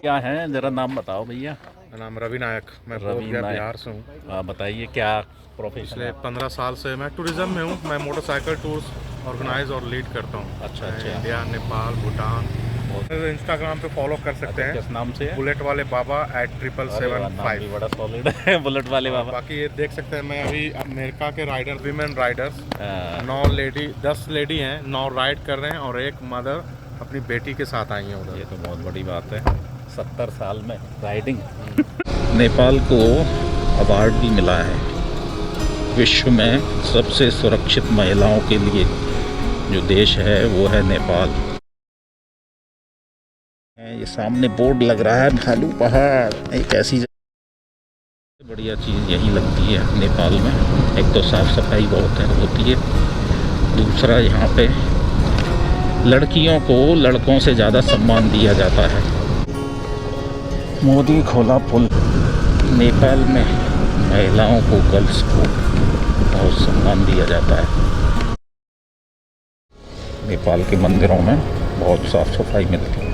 क्या है, जरा नाम बताओ भैया। मेरा नाम रवि नायक, मैं रवि नायक। बिहार से हूँ। बताइए क्या प्रोफेशन पिछले है? 15 साल से मैं टूरिज़्म में हूँ। मैं मोटरसाइकिल टूर्स ऑर्गेनाइज और लीड करता हूँ। अच्छा मैं अच्छा। इंडिया, नेपाल, भूटान। इंस्टाग्राम पे फॉलो कर सकते अच्छा, हैं, किस नाम से है? बुलेट वाले बाबा अरे वाह, नाम भी 8775। बड़ा सॉलिड है बुलेट वाले और बाबा। बाकी ये देख सकते हैं, मैं अभी अमेरिका के राइडर, वीमेन राइडर्स, हाँ, 10 लेडी हैं, 9 राइड कर रहे हैं और एक मदर अपनी बेटी के साथ आई हैं ये उधर। तो बहुत बड़ी बात है, 70 साल में राइडिंग। नेपाल को अवार्ड भी मिला है विश्व में सबसे सुरक्षित महिलाओं के लिए। जो देश है वो है नेपाल। ये सामने बोर्ड लग रहा है भालू पहाड़। एक ऐसी बढ़िया चीज़ यही लगती है नेपाल में। एक तो साफ़ सफाई बहुत होती है, दूसरा यहाँ पे लड़कियों को लड़कों से ज़्यादा सम्मान दिया जाता है। मोदी खोला पुल। नेपाल में महिलाओं को, गर्ल्स को बहुत सम्मान दिया जाता है। नेपाल के मंदिरों में बहुत साफ़ सफाई मिलती है।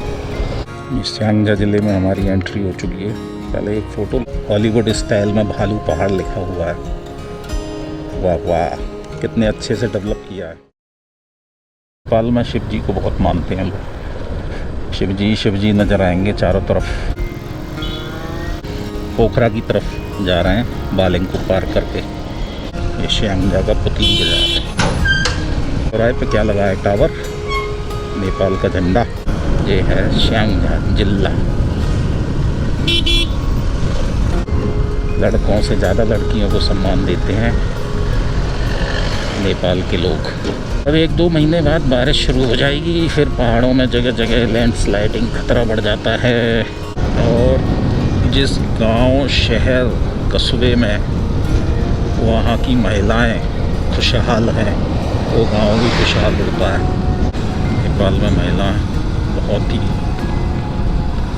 सियांग ज़िले में हमारी एंट्री हो चुकी है। पहले एक फ़ोटो, हॉलीवुड स्टाइल में भालू पहाड़ लिखा हुआ है। वाह वाह, कितने अच्छे से डेवलप किया है। नेपाल में शिव जी को बहुत मानते हैं लोग। शिव जी नज़र आएंगे चारों तरफ। पोखरा की तरफ जा रहे हैं बालिंग को पार करके। ये सियांग का पुतली बाजार है। चौराहे पे क्या लगा है? टावर, नेपाल का झंडा। ये है सियांग जिला। लड़कों से ज़्यादा लड़कियों को सम्मान देते हैं नेपाल के लोग। अब 1-2 महीने बाद बारिश शुरू हो जाएगी, फिर पहाड़ों में जगह जगह लैंडस्लाइडिंग खतरा बढ़ जाता है। और जिस गांव, शहर, कस्बे में वहाँ की महिलाएं खुशहाल हैं, वो गांव भी खुशहाल होता है। नेपाल में महिलाएं बहुत ही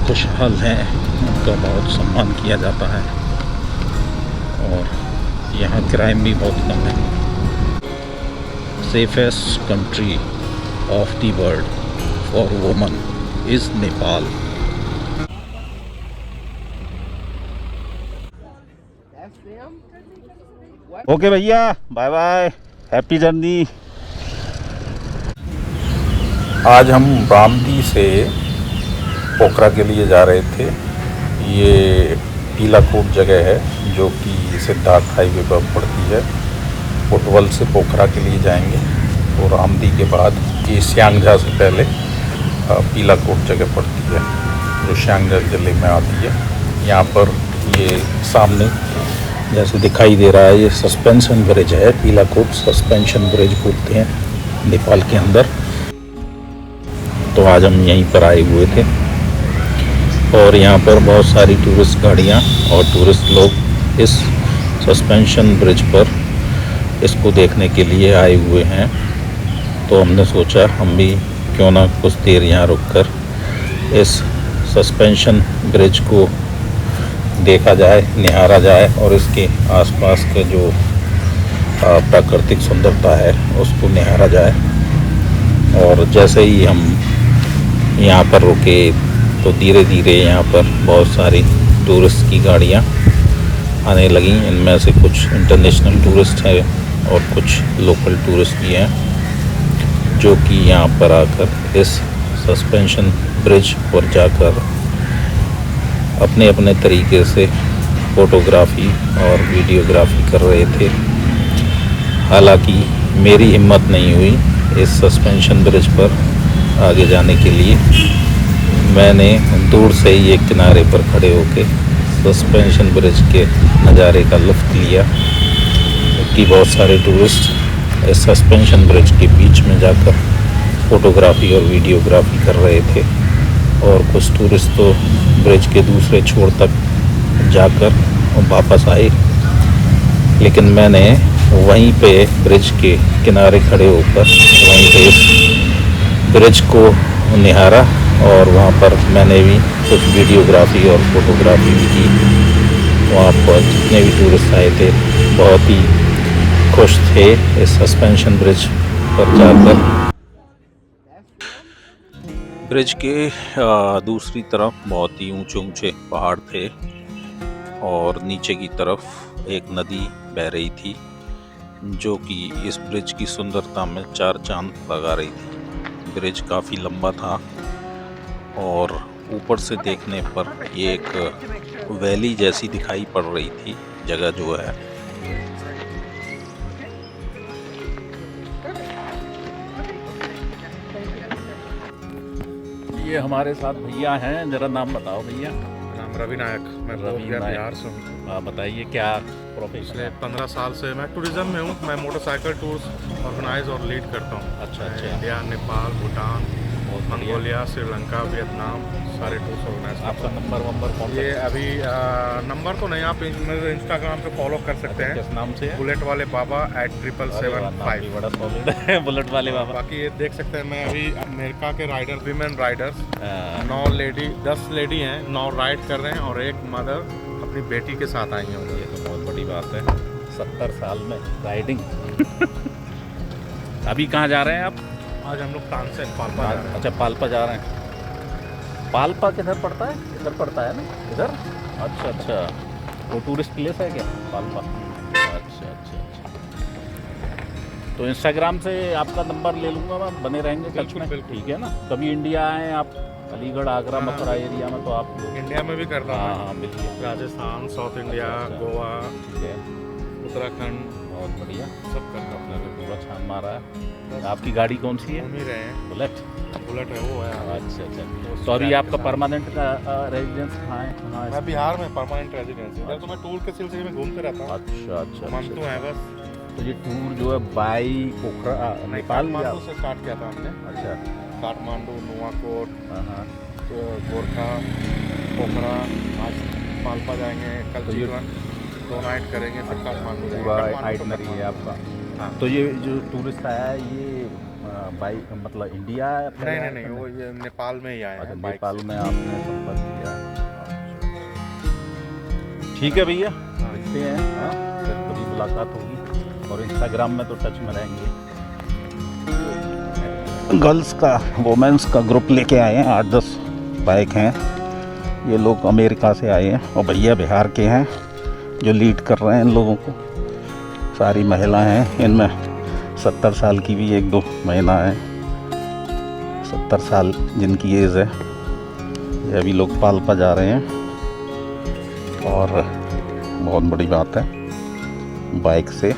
खुशहाल हैं, उनका बहुत सम्मान किया जाता है और यहाँ क्राइम भी बहुत कम है। Safest country of the world for woman is Nepal. Okay भैया, बाय बाय, हैप्पी जर्नी। आज हम रामदी से पोखरा के लिए जा रहे थे। ये पीलाकोट जगह है जो कि सिद्धार्थ हाईवे पर पड़ती है। पुटवल से पोखरा के लिए जाएंगे और रामदी के बाद ये सियांगजा से पहले पीलाकोट जगह पड़ती है जो सियांगजा जिले में आती है। यहाँ पर ये सामने जैसे दिखाई दे रहा है, ये सस्पेंशन ब्रिज है। पीलाकोट सस्पेंशन ब्रिज बोलते हैं नेपाल के अंदर। तो आज हम यहीं पर आए हुए थे और यहाँ पर बहुत सारी टूरिस्ट गाड़ियाँ और टूरिस्ट लोग इस सस्पेंशन ब्रिज पर इसको देखने के लिए आए हुए हैं। तो हमने सोचा हम भी क्यों ना कुछ देर यहाँ रुककर इस सस्पेंशन ब्रिज को देखा जाए, निहारा जाए और इसके आसपास के जो प्राकृतिक सुंदरता है उसको निहारा जाए। और जैसे ही हम यहाँ पर रुके तो धीरे धीरे यहाँ पर बहुत सारी टूरिस्ट की गाड़ियाँ आने लगी। इनमें से कुछ इंटरनेशनल टूरिस्ट हैं और कुछ लोकल टूरिस्ट भी हैं जो कि यहाँ पर आकर इस सस्पेंशन ब्रिज पर जाकर अपने अपने तरीके से फ़ोटोग्राफ़ी और वीडियोग्राफी कर रहे थे। हालांकि मेरी हिम्मत नहीं हुई इस सस्पेंशन ब्रिज पर आगे जाने के लिए। मैंने दूर से ही एक किनारे पर खड़े होकर सस्पेंशन ब्रिज के नज़ारे का लुत्फ़ लिया कि बहुत सारे टूरिस्ट इस सस्पेंशन ब्रिज के बीच में जाकर फ़ोटोग्राफ़ी और वीडियोग्राफी कर रहे थे और कुछ टूरिस्ट तो ब्रिज के दूसरे छोर तक जाकर वापस आए। लेकिन मैंने वहीं पे ब्रिज के किनारे खड़े होकर वहीं पे इस ब्रिज को निहारा और वहाँ पर मैंने भी कुछ वीडियोग्राफी और फ़ोटोग्राफी भी की। वहाँ पर जितने भी टूरिस्ट आए थे बहुत ही खुश थे इस सस्पेंशन ब्रिज पर जाकर। ब्रिज के दूसरी तरफ बहुत ही ऊंचे ऊंचे पहाड़ थे और नीचे की तरफ एक नदी बह रही थी जो कि इस ब्रिज की सुंदरता में चार चांद लगा रही थी। ब्रिज काफ़ी लंबा था और ऊपर से देखने पर ये एक वैली जैसी दिखाई पड़ रही थी जगह जो है। ये हमारे साथ भैया हैं, जरा नाम बताओ भैया। नाम रवि नायक, मैं रवि बोधगया नायक। बिहार से हूँ। बताइए क्या प्रोफेशन पिछले है? 15 साल से मैं टूरिज्म में हूँ। मैं मोटरसाइकिल टूर्स ऑर्गेनाइज और लीड करता हूँ। अच्छा मैं अच्छा, इंडिया, नेपाल, भूटान, बहुत बढ़िया। मंगोलिया, श्रीलंका, वियतनाम सारे टूर्स ऑर्गेनाइज करता आपका नंबर वंबर कौन हूँ। ये अभी नंबर तो नहीं, आप मेरे इंस्टाग्राम पे फॉलो कर सकते हैं। किस नाम से है? बुलेट वाले बाबा अरे वाह, नाम भी @77775। बड़ा सॉलिड है। बुलेट वाले बाबा। बाकी ये देख सकते हैं, मैं अभी अमेरिका के राइडर, विमेन राइडर्स, हाँ, 10 लेडी हैं, 9 राइड कर रहे हैं और एक मदर अपनी बेटी के साथ आई हैं। ये तो बहुत बड़ी बात है। 70 साल में राइडिंग। अभी कहाँ जा रहे हैं आप? आज हम लोग तानसेन पाल्पा जा रहे हैं। अच्छा, पाल्पा जा रहे हैं। पाल्पा किधर पड़ता है? इधर पड़ता है ना, इधर। अच्छा अच्छा, वो टूरिस्ट प्लेस है क्या पाल्पा? अच्छा अच्छा अच्छा। तो इंस्टाग्राम से आपका नंबर ले लूँगा मैं, बने रहेंगे टच बिल्कुल, में। बिल्कुल। ठीक है ना? कभी इंडिया आए आप, अलीगढ़, आगरा, हाँ। मथुरा एरिया में, तो आप लोग। इंडिया में भी करता हाँ हूँ। हाँ, बिल्कुल। राजस्थान, साउथ इंडिया, अच्छा। गोवा, ठीक है, उत्तराखंड, बहुत बढ़िया। सब करता हूँ। आपने तो पूरा छान मारा है। आपकी गाड़ी कौन सी है? घूम ही रहे हैं। बुलेट। बुलेट है, वो है। अच्छा अच्छा, तो अभी आपका परमानेंट का रेजिडेंस कहाँ है? कहाँ है? मैं बिहार में परमानेंट रेजिडेंसी। इधर तो मैं टूर के सिलसिले में घूमते रहता हूँ। अच्छा अच्छा मंतु अच्छा। है बस। तो ये टूर जो है बाई पोखरा नेपाल या? काठमांडू से स्टार्ट किया था हमने। अच्छा। काठमांडू, नुआकोट, हाँ हाँ। गोरखा, पोखरा, आज पाल्पा जाएंगे, कल तो ये- चितवन, 2 नाइट करेंगे, फिर काठमांडू जाएंगे। पूरा काठमांडू तो आइटनरी है काठमांडू। आपका। हाँ। तो ये जो टूरिस्ट आया है, ये बाई मतलब इंडिया है? नहीं, वो ये नेपाल में ही आए अच्छा, हैं बाइक नेपाल से। में आपने संपर्क किया। ठीक है भैया, मिलते हैं। हाँ, फिर कभी मुलाकात होगी और इंस्टाग्राम में तो टच में रहेंगे। गर्ल्स का, वोमेंस का ग्रुप लेके आए हैं, 8-10 बाइक हैं। ये लोग अमेरिका से आए हैं और भैया बिहार के हैं जो लीड कर रहे हैं इन लोगों को। सारी महिला हैं, इनमें 70 साल की भी 1-2 महिला हैं। 70 साल जिनकी एज है, ये अभी लोग पाल्पा जा रहे हैं। और बहुत बड़ी बात है बाइक से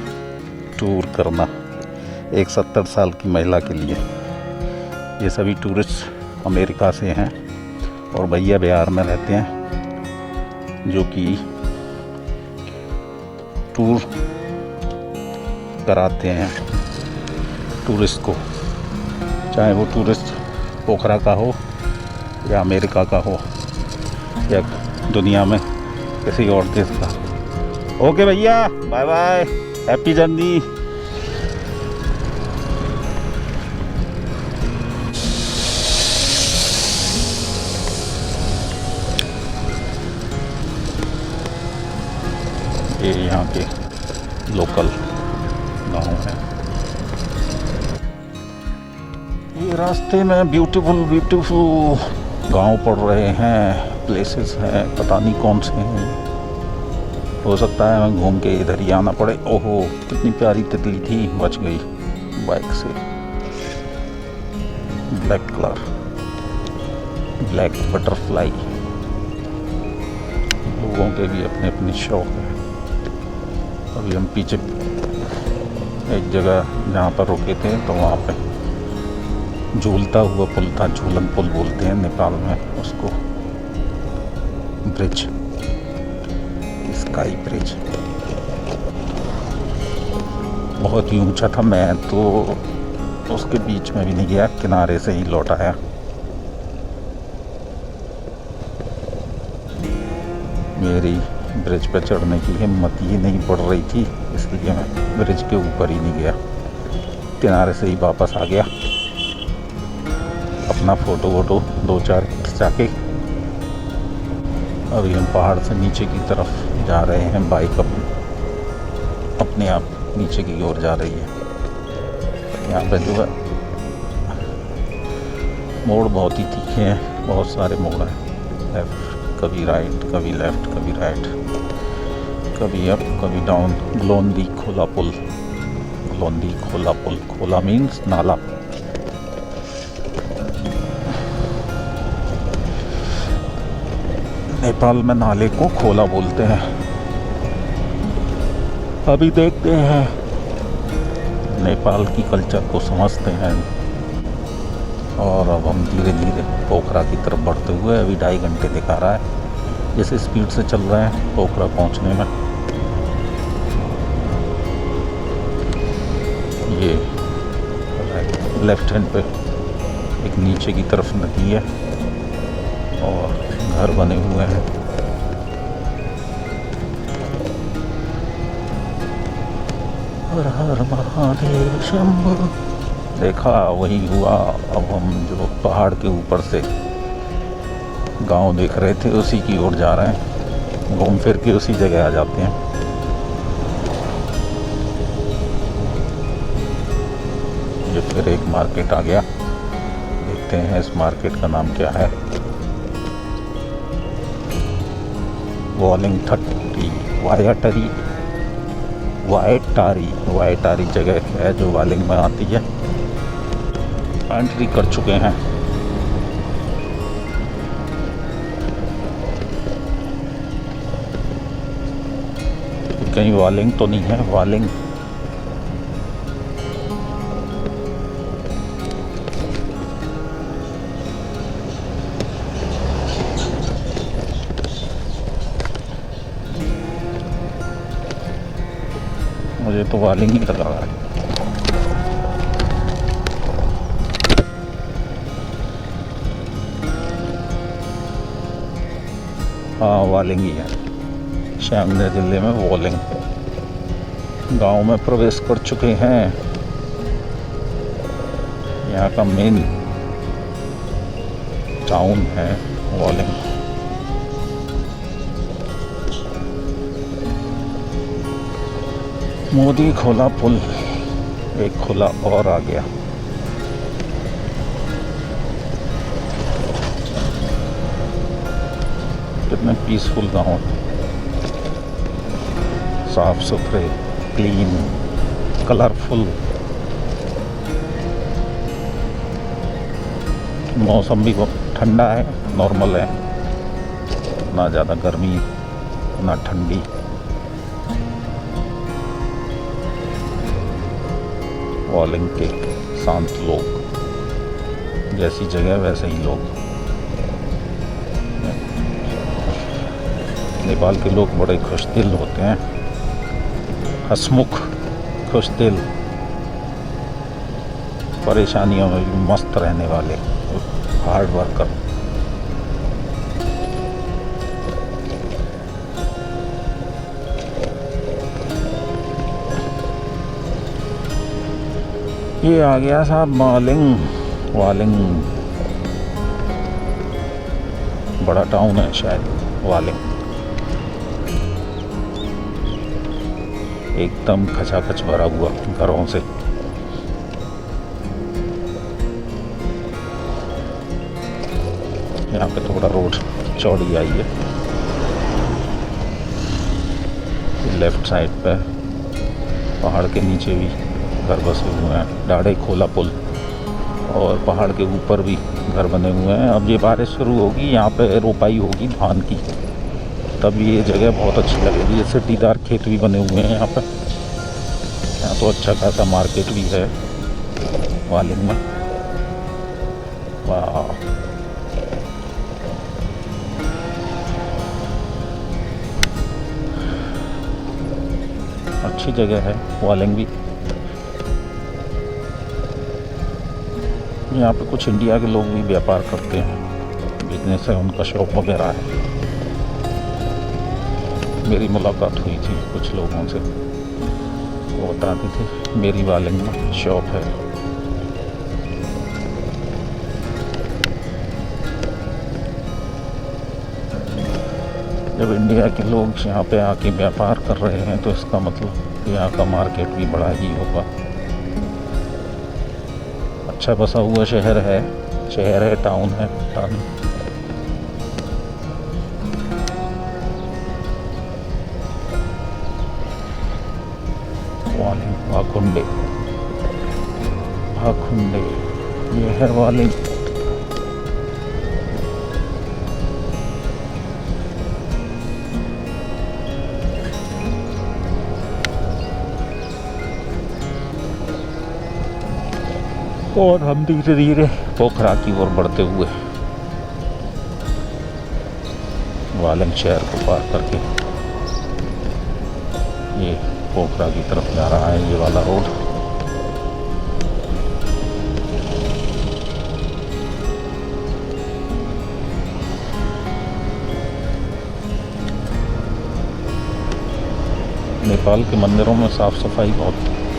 टूर करना एक 70 साल की महिला के लिए। ये सभी टूरिस्ट अमेरिका से हैं और भैया बिहार में रहते हैं जो कि टूर कराते हैं टूरिस्ट को, चाहे वो टूरिस्ट पोखरा का हो या अमेरिका का हो या दुनिया में किसी और देश का। ओके भैया, बाय बाय, हैप्पी जर्नी। ये यहाँ के लोकल गांव है। ये रास्ते में ब्यूटीफुल गांव पड़ रहे हैं, प्लेसेस हैं, पता नहीं कौन से हैं। हो सकता है मैं घूम के इधर ही आना पड़े। ओहो, कितनी प्यारी तितली थी, बच गई बाइक से। Black colour, black butterfly. लोगों के भी अपने अपने शौक है। अभी हम पीछे एक जगह जहाँ पर रुके थे तो वहाँ पे झूलता हुआ पुल था, झूलन पुल बोलते हैं नेपाल में उसको, ब्रिज, स्काई ब्रिज। बहुत ही ऊंचा था, मैं तो उसके बीच में भी नहीं गया, किनारे से ही लौट आया। मेरी ब्रिज पर चढ़ने की हिम्मत ही नहीं पड़ रही थी, इसलिए मैं ब्रिज के ऊपर ही नहीं गया, किनारे से ही वापस आ गया। अपना फ़ोटो 2-4 खिंचा के अभी हम पहाड़ से नीचे की तरफ जा रहे हैं। बाइक अपने आप नीचे की ओर जा रही है। यहाँ पे जो है मोड़ बहुत ही तीखे हैं, बहुत सारे मोड़ हैं। लेफ्ट कभी राइट, कभी लेफ्ट, कभी राइट, कभी अप, कभी डाउन। ग्लोंदी खोला पुल, ग्लोंदी खोला पुल। खोला मीन्स नाला। नेपाल में नाले को खोला बोलते हैं। अभी देखते हैं, नेपाल की कल्चर को समझते हैं। और अब हम धीरे धीरे पोखरा की तरफ बढ़ते हुए, अभी 2.5 घंटे दिखा रहा है, जैसे स्पीड से चल रहे हैं पोखरा पहुंचने में। ये लेफ्ट हैंड पे एक नीचे की तरफ नदी है और घर बने हुए हैं। हर हर महादेव शंभो। देखा, वही हुआ। अब हम जो पहाड़ के ऊपर से गांव देख रहे थे, उसी की ओर जा रहे हैं। घूम फिर के उसी जगह आ जाते हैं। ये फिर एक मार्केट आ गया। देखते हैं इस मार्केट का नाम क्या है। वॉलिंग 30 वायटारी, वायटारी जगह है जो वालिंग में आती है। एंट्री कर चुके हैं। कहीं वालिंग तो नहीं है। वालिंग मुझे तो वालिंग ही लगा रहा है। हाँ, वालिंग ही है। श्यामनगर जिले में वालिंग गांव में प्रवेश कर चुके हैं। यहाँ का मेन टाउन है वालिंग। मोदी खोला पुल, एक खोला और आ गया। कितने पीसफुल गांव, साफ सुथरे, क्लीन, कलरफुल। मौसम भी बहुत ठंडा है, नॉर्मल है, ना ज़्यादा गर्मी ना ठंडी। वालिंग के शांत लोग, जैसी जगह वैसे ही लोग। नेपाल के लोग बड़े खुशदिल होते हैं, हंसमुख, खुशदिल, परेशानियों में भी मस्त रहने वाले, हार्ड वर्कर। ये आ गया साहब वालिंग बड़ा टाउन है शायद वालिंग। एकदम खचाखच भरा हुआ घरों से। यहाँ पे थोड़ा रोड चौड़ी आई है। लेफ्ट साइड पे पहाड़ के नीचे भी घर बसे हुए हैं। डाढ़े खोला पुल, और पहाड़ के ऊपर भी घर बने हुए हैं। अब ये बारिश शुरू होगी, यहाँ पे रोपाई होगी धान की, तब ये जगह बहुत अच्छी लगेगी। ये सीढ़ीदार खेत भी बने हुए हैं यहाँ पे। यहाँ तो अच्छा खासा मार्केट भी है वालिंग में। वाह, अच्छी जगह है वालिंग भी। यहाँ पे कुछ इंडिया के लोग भी व्यापार करते हैं, बिजनेस है उनका, शॉप वगैरह है। मेरी मुलाकात हुई थी कुछ लोगों से, वो बताते थे मेरी वालिंग में शॉप है। जब इंडिया के लोग यहाँ पे आके व्यापार कर रहे हैं तो इसका मतलब यहाँ का मार्केट भी बड़ा ही होगा। अच्छा बसा हुआ शहर है शहर है, टाउन है, टाउन। वाकुंडे, वाकुंडे, ये है वालिंग। और हम धीरे धीरे पोखरा की ओर बढ़ते हुए वालिंग शहर को पार करके ये पोखरा की तरफ जा रहा है, ये वाला रोड। नेपाल के मंदिरों में साफ़ सफाई बहुत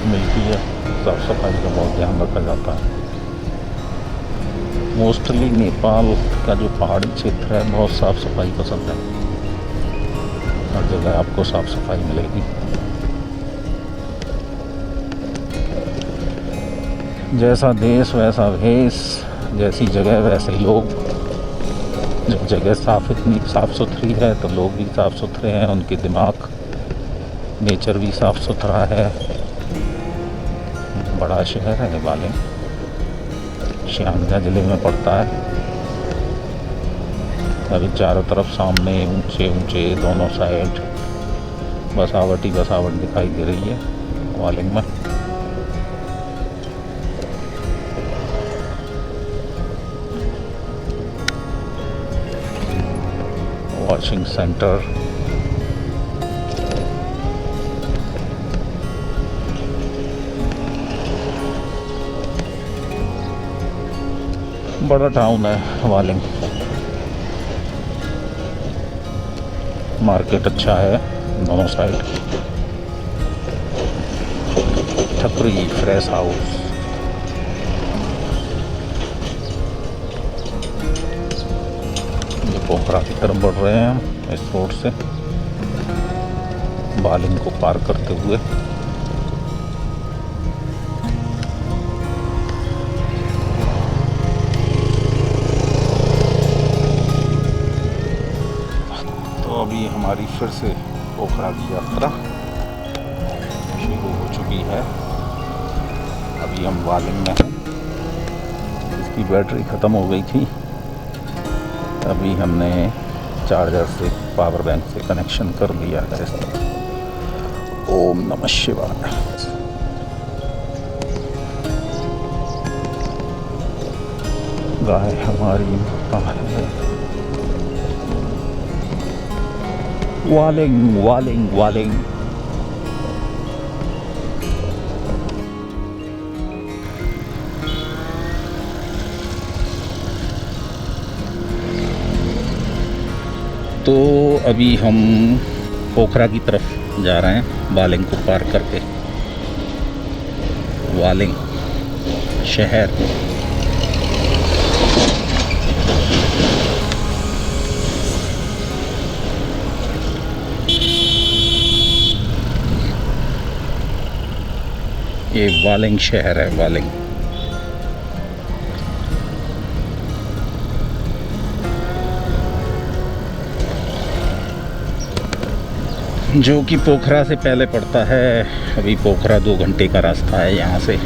मिलती है, साफ़ सफाई का बहुत ध्यान रखा जाता है। मोस्टली नेपाल का जो पहाड़ी क्षेत्र है बहुत साफ़ सफाई पसंद है, हर जगह आपको साफ़ सफाई मिलेगी। जैसा देश वैसा भेष, जैसी जगह वैसे लोग। जब जगह इतनी साफ़ सुथरी है तो लोग भी साफ़ सुथरे हैं, उनके दिमाग, नेचर भी साफ़ सुथरा है। बड़ा शहर है वालिंग, सियांग जिले में पड़ता है। अभी चारों तरफ सामने ऊंचे ऊंचे दोनों साइड बसावट ही बसावट दिखाई दे रही है वालिंग में। वॉशिंग सेंटर, बड़ा टाउन है वालिंग। मार्केट अच्छा है दोनों साइड। ठपरी, fresh house. ये पोखरा की तरफ बढ़ रहे हैं हम इस रोड से, वालिंग को पार करते हुए। अभी हमारी फिर से पोखरा की यात्रा शुरू हो चुकी है। अभी हम वालिंग में हैं। इसकी बैटरी ख़त्म हो गई थी, अभी हमने चार्जर से, पावर बैंक से कनेक्शन कर दिया है। ओम नमः शिवाय। गाय हमारी माता है। वालिंग, वालिंग, वालिंग। तो अभी हम पोखरा की तरफ जा रहे हैं, वालिंग को पार करके। वालिंग शहर। ये वालिंग शहर है, वालिंग। जो कि पोखरा से पहले पड़ता है। अभी पोखरा 2 घंटे का रास्ता है, यहाँ से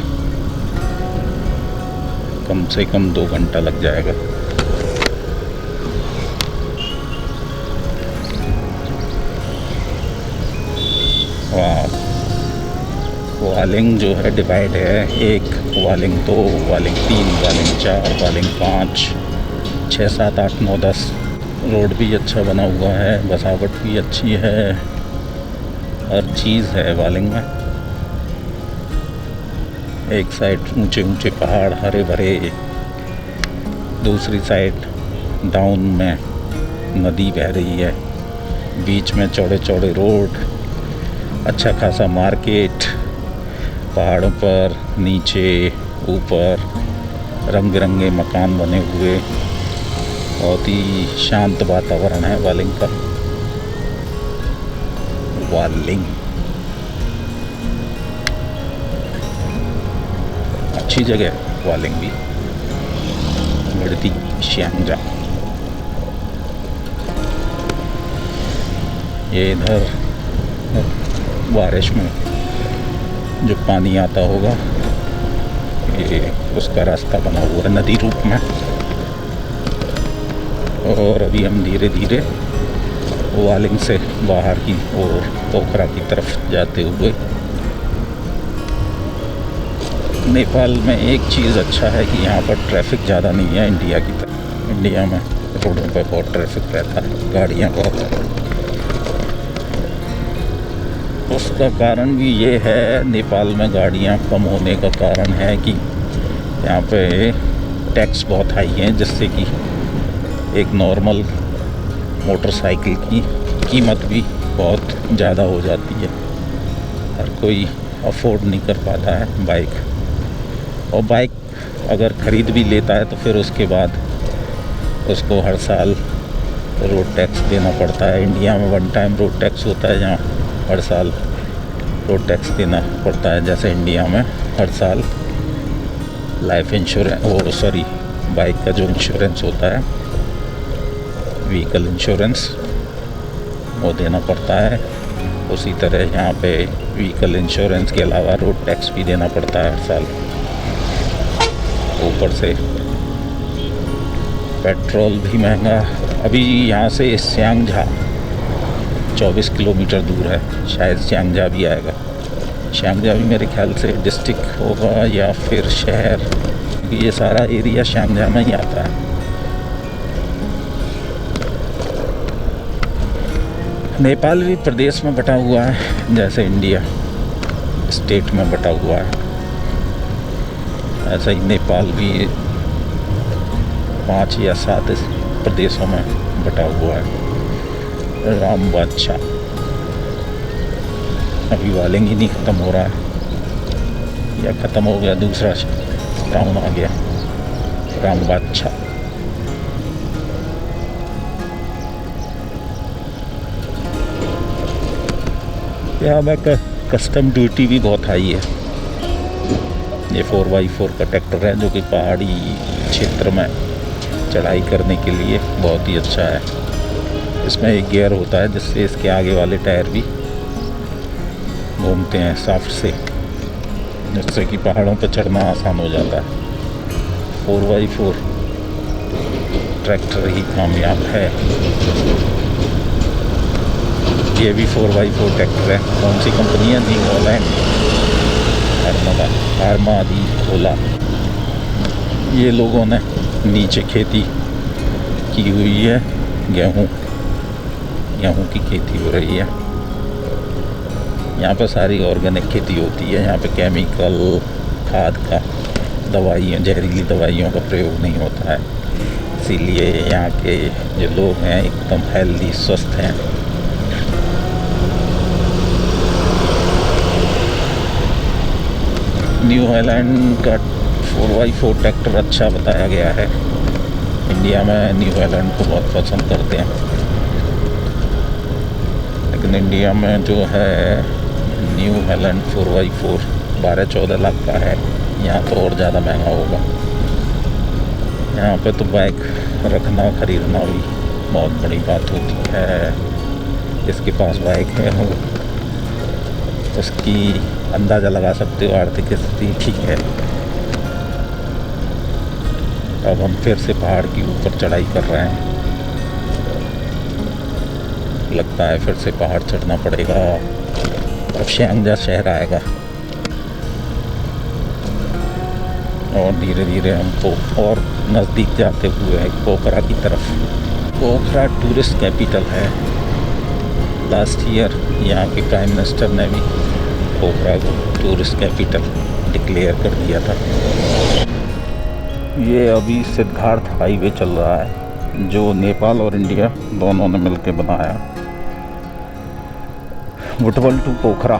कम से कम 2 घंटा लग जाएगा। वाह, वालिंग जो है डिवाइड है, 1 वालिंग 2 वालिंग 3 वालिंग 4 वालिंग 5 6 7 8 9 10। रोड भी अच्छा बना हुआ है, बसावट भी अच्छी है, हर चीज़ है वालिंग में। एक साइड ऊंचे ऊंचे पहाड़ हरे भरे, दूसरी साइड डाउन में नदी बह रही है, बीच में चौड़े चौड़े रोड, अच्छा खासा मार्केट, पहाड़ों पर नीचे ऊपर रंग बिरंगे मकान बने हुए। बहुत ही शांत वातावरण है वालिंग का। वालिंग अच्छी जगह है, वालिंग भी बढ़ती श्यांगजा। ये इधर बारिश में जो पानी आता होगा ये उसका रास्ता बना हुआ है नदी रूप में। और अभी हम धीरे धीरे वालिंग से बाहर की ओर पोखरा की तरफ जाते हुए। नेपाल में एक चीज़ अच्छा है कि यहाँ पर ट्रैफिक ज़्यादा नहीं है इंडिया की तरह। इंडिया में रोडों पर बहुत ट्रैफिक रहता है, गाड़ियाँ बहुत। उसका कारण भी ये है, नेपाल में गाड़ियाँ कम होने का कारण है कि यहाँ पे टैक्स बहुत हाई हैं, जिससे कि एक नॉर्मल मोटरसाइकिल की कीमत भी बहुत ज़्यादा हो जाती है। हर कोई अफोर्ड नहीं कर पाता है बाइक। और बाइक अगर ख़रीद भी लेता है तो फिर उसके बाद उसको हर साल रोड टैक्स देना पड़ता है। इंडिया में वन टाइम रोड टैक्स होता है, जहाँ हर साल रोड टैक्स देना पड़ता है। जैसे इंडिया में हर साल लाइफ इंश्योरेंस बाइक का जो इंश्योरेंस होता है, व्हीकल इंश्योरेंस, वो देना पड़ता है। उसी तरह यहाँ पे व्हीकल इंश्योरेंस के अलावा रोड टैक्स भी देना पड़ता है हर साल। ऊपर से पेट्रोल भी महंगा। अभी यहाँ से श्यांगजा 24 किलोमीटर दूर है, शायद श्यांगजा भी आएगा। श्यांगजा भी मेरे ख्याल से डिस्ट्रिक्ट होगा या फिर शहर, क्योंकि ये सारा एरिया श्यांगजा में ही आता है। नेपाल भी प्रदेश में बटा हुआ है, जैसे इंडिया स्टेट में बटा हुआ है, ऐसा ही नेपाल भी 5 या 7 प्रदेशों में बटा हुआ है। राम बादशाह, अभी वालिंग ही नहीं ख़त्म हो रहा है, या ख़त्म हो गया, दूसरा टाउन आ गया, राम बादशाह। यहाँ में कस्टम ड्यूटी भी बहुत हाई है। ये 4x4 का ट्रैक्टर है, जो कि पहाड़ी क्षेत्र में चढ़ाई करने के लिए बहुत ही अच्छा है। इसमें एक गियर होता है, जिससे इसके आगे वाले टायर भी घूमते हैं साफ्ट से, जिससे कि पहाड़ों पर चढ़ना आसान हो जाता है। 4x4 ट्रैक्टर ही कामयाब है। ये भी 4x4 ट्रैक्टर है। कौन सी कंपनी है? न्यू हॉलैंड आर्मादी ओला। ये लोगों ने नीचे खेती की हुई है, गेहूँ की खेती हो रही है। यहाँ पर सारी ऑर्गेनिक खेती होती है। यहाँ पे केमिकल खाद का दवाइयाँ, जहरीली दवाइयों का प्रयोग नहीं होता है। इसीलिए यहाँ के जो लोग हैं एकदम हेल्दी, स्वस्थ हैं। न्यू हॉलैंड का 4x4 ट्रैक्टर अच्छा बताया गया है। इंडिया में न्यू हॉलैंड को बहुत पसंद करते हैं, लेकिन इंडिया में जो है न्यू हॉलैंड 4x4 12-14 लाख का है। यहाँ तो और ज़्यादा महंगा होगा। यहाँ पे तो बाइक रखना, ख़रीदना भी बहुत बड़ी बात होती है। जिसके पास बाइक है वो उसकी अंदाज़ा लगा सकते हो आर्थिक स्थिति ठीक है। अब हम फिर से पहाड़ की ऊपर चढ़ाई कर रहे हैं। लगता है फिर से पहाड़ चढ़ना पड़ेगा। अब श्यांगजा शहर आएगा और धीरे धीरे हमको और नज़दीक जाते हुए पोखरा की तरफ। पोखरा टूरिस्ट कैपिटल है। लास्ट ईयर यहाँ के प्राइम मिनिस्टर ने भी पोखरा को टूरिस्ट कैपिटल डिक्लेयर कर दिया था। ये अभी सिद्धार्थ हाईवे चल रहा है, जो नेपाल और इंडिया दोनों ने मिलकर बनाया। बुटवल टू पोखरा।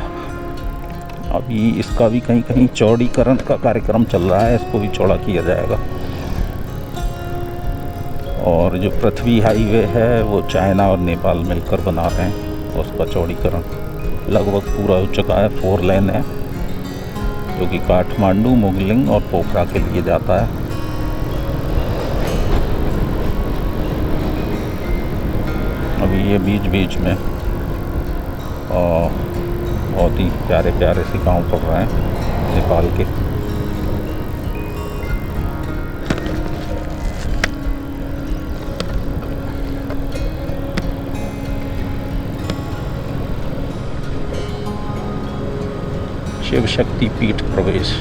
अभी इसका भी कहीं कहीं चौड़ीकरण का कार्यक्रम चल रहा है, इसको भी चौड़ा किया जाएगा। और जो पृथ्वी हाईवे है वो चाइना और नेपाल मिलकर बना रहे हैं, उसका चौड़ीकरण लगभग पूरा हो चुका है। 4 लेन है, जो कि काठमांडू, मुगलिंग और पोखरा के लिए जाता है। अभी ये बीच बीच में बहुत ही प्यारे प्यारे से गांव पड़ रहे हैं नेपाल के। शिव शक्ति पीठ प्रवेश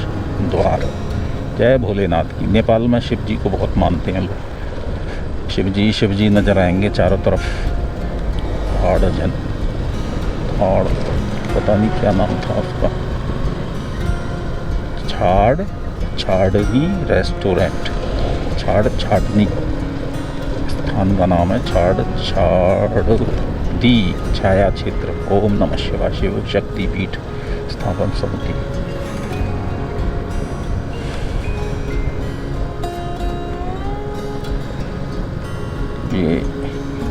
द्वार। जय भोलेनाथ की। नेपाल में शिव जी को बहुत मानते हैं लोग। शिव जी नज़र आएंगे चारों तरफ। और पता नहीं क्या नाम था उसका। छाड़नी रेस्टोरेंट। छाड़नी स्थान का नाम है। छाड़दी छाया क्षेत्र। ओम नमः शिवाय। शिव शक्ति पीठ स्थापन समिति। ये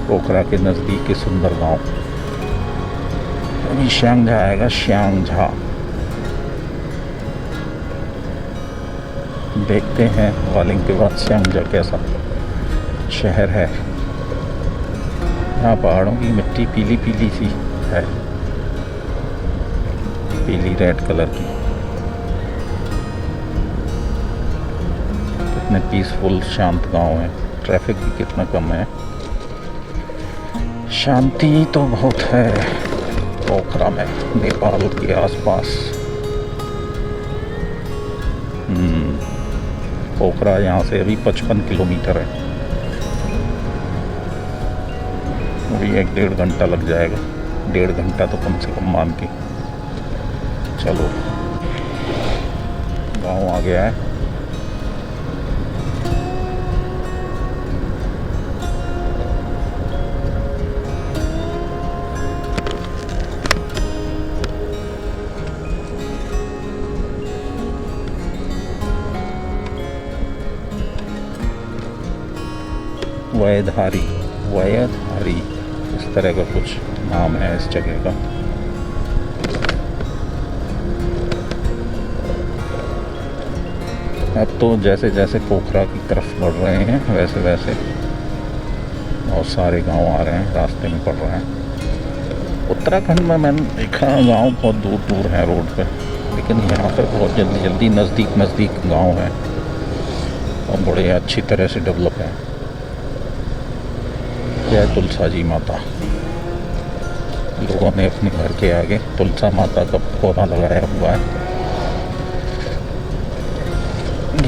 पोखरा के नज़दीक के सुंदर गांव। अभी श्यांगझा आएगा। श्यांगझा देखते हैं वालिंग के बाद श्यांगझा कैसा शहर है। यहाँ पहाड़ों की मिट्टी पीली पीली सी है, पीली रेड कलर की। कितने पीसफुल शांत गांव है। ट्रैफिक भी कितना कम है। शांति तो बहुत है पोखरा में, नेपाल के आसपास। पोखरा यहाँ से अभी 55 किलोमीटर है। अभी 1-1.5 घंटा लग जाएगा। 1.5 घंटा तो कम से कम मान के चलो। गाँव आ गया है। वयधारी इस तरह का कुछ नाम है इस जगह का। अब तो जैसे जैसे पोखरा की तरफ बढ़ रहे हैं वैसे वैसे बहुत सारे गांव आ रहे हैं, रास्ते में पड़ रहे हैं। उत्तराखंड में मैंने देखा गांव बहुत दूर दूर है रोड पे, लेकिन यहाँ पे बहुत जल्दी जल्दी नज़दीक गांव है और बड़े अच्छी तरह से डेवलप है। जय तुलसा जी माता। लोगों ने अपने घर के आगे तुलसा माता का पौधा लगाया हुआ है।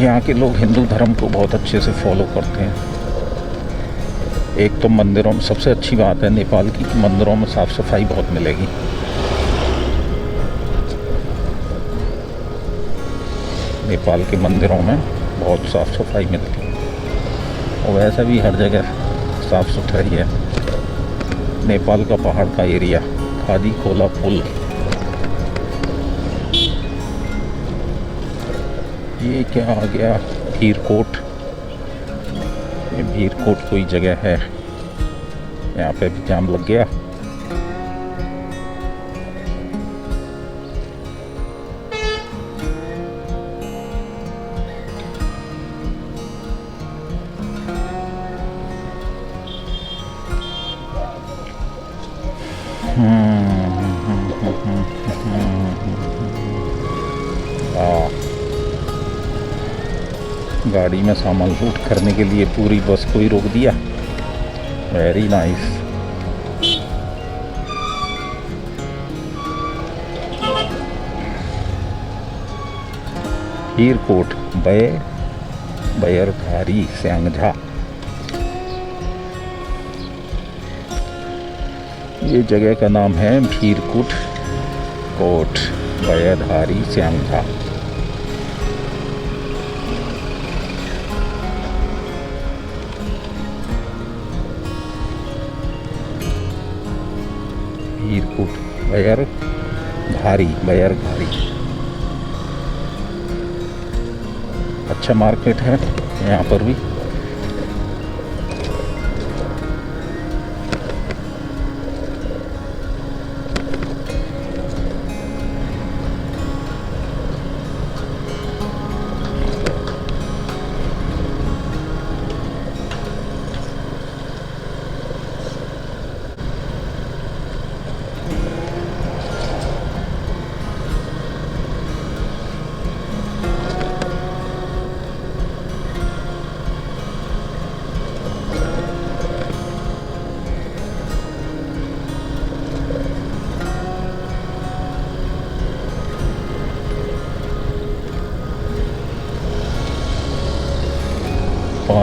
यहाँ के लोग हिंदू धर्म को बहुत अच्छे से फॉलो करते हैं। एक तो मंदिरों में सबसे अच्छी बात है नेपाल की कि मंदिरों में साफ़ सफाई बहुत मिलेगी। नेपाल के मंदिरों में बहुत साफ़ सफाई मिलती है और वैसे भी हर जगह साफ़ सुथराई है। नेपाल का पहाड़ का एरिया। खादी खोला पुल। ये क्या आ गया? भीरकोट। ये भीरकोट कोई जगह है। यहाँ पे भी जाम लग गया। गाड़ी में सामान लोड करने के लिए पूरी बस को ही रोक दिया। Very nice. भीरकोट बयरधारी श्यांगझा। ये जगह का नाम है भीरकोट बयरधारी श्यांगझा। भीरकोट बयरधारी। अच्छा मार्केट है यहाँ पर भी।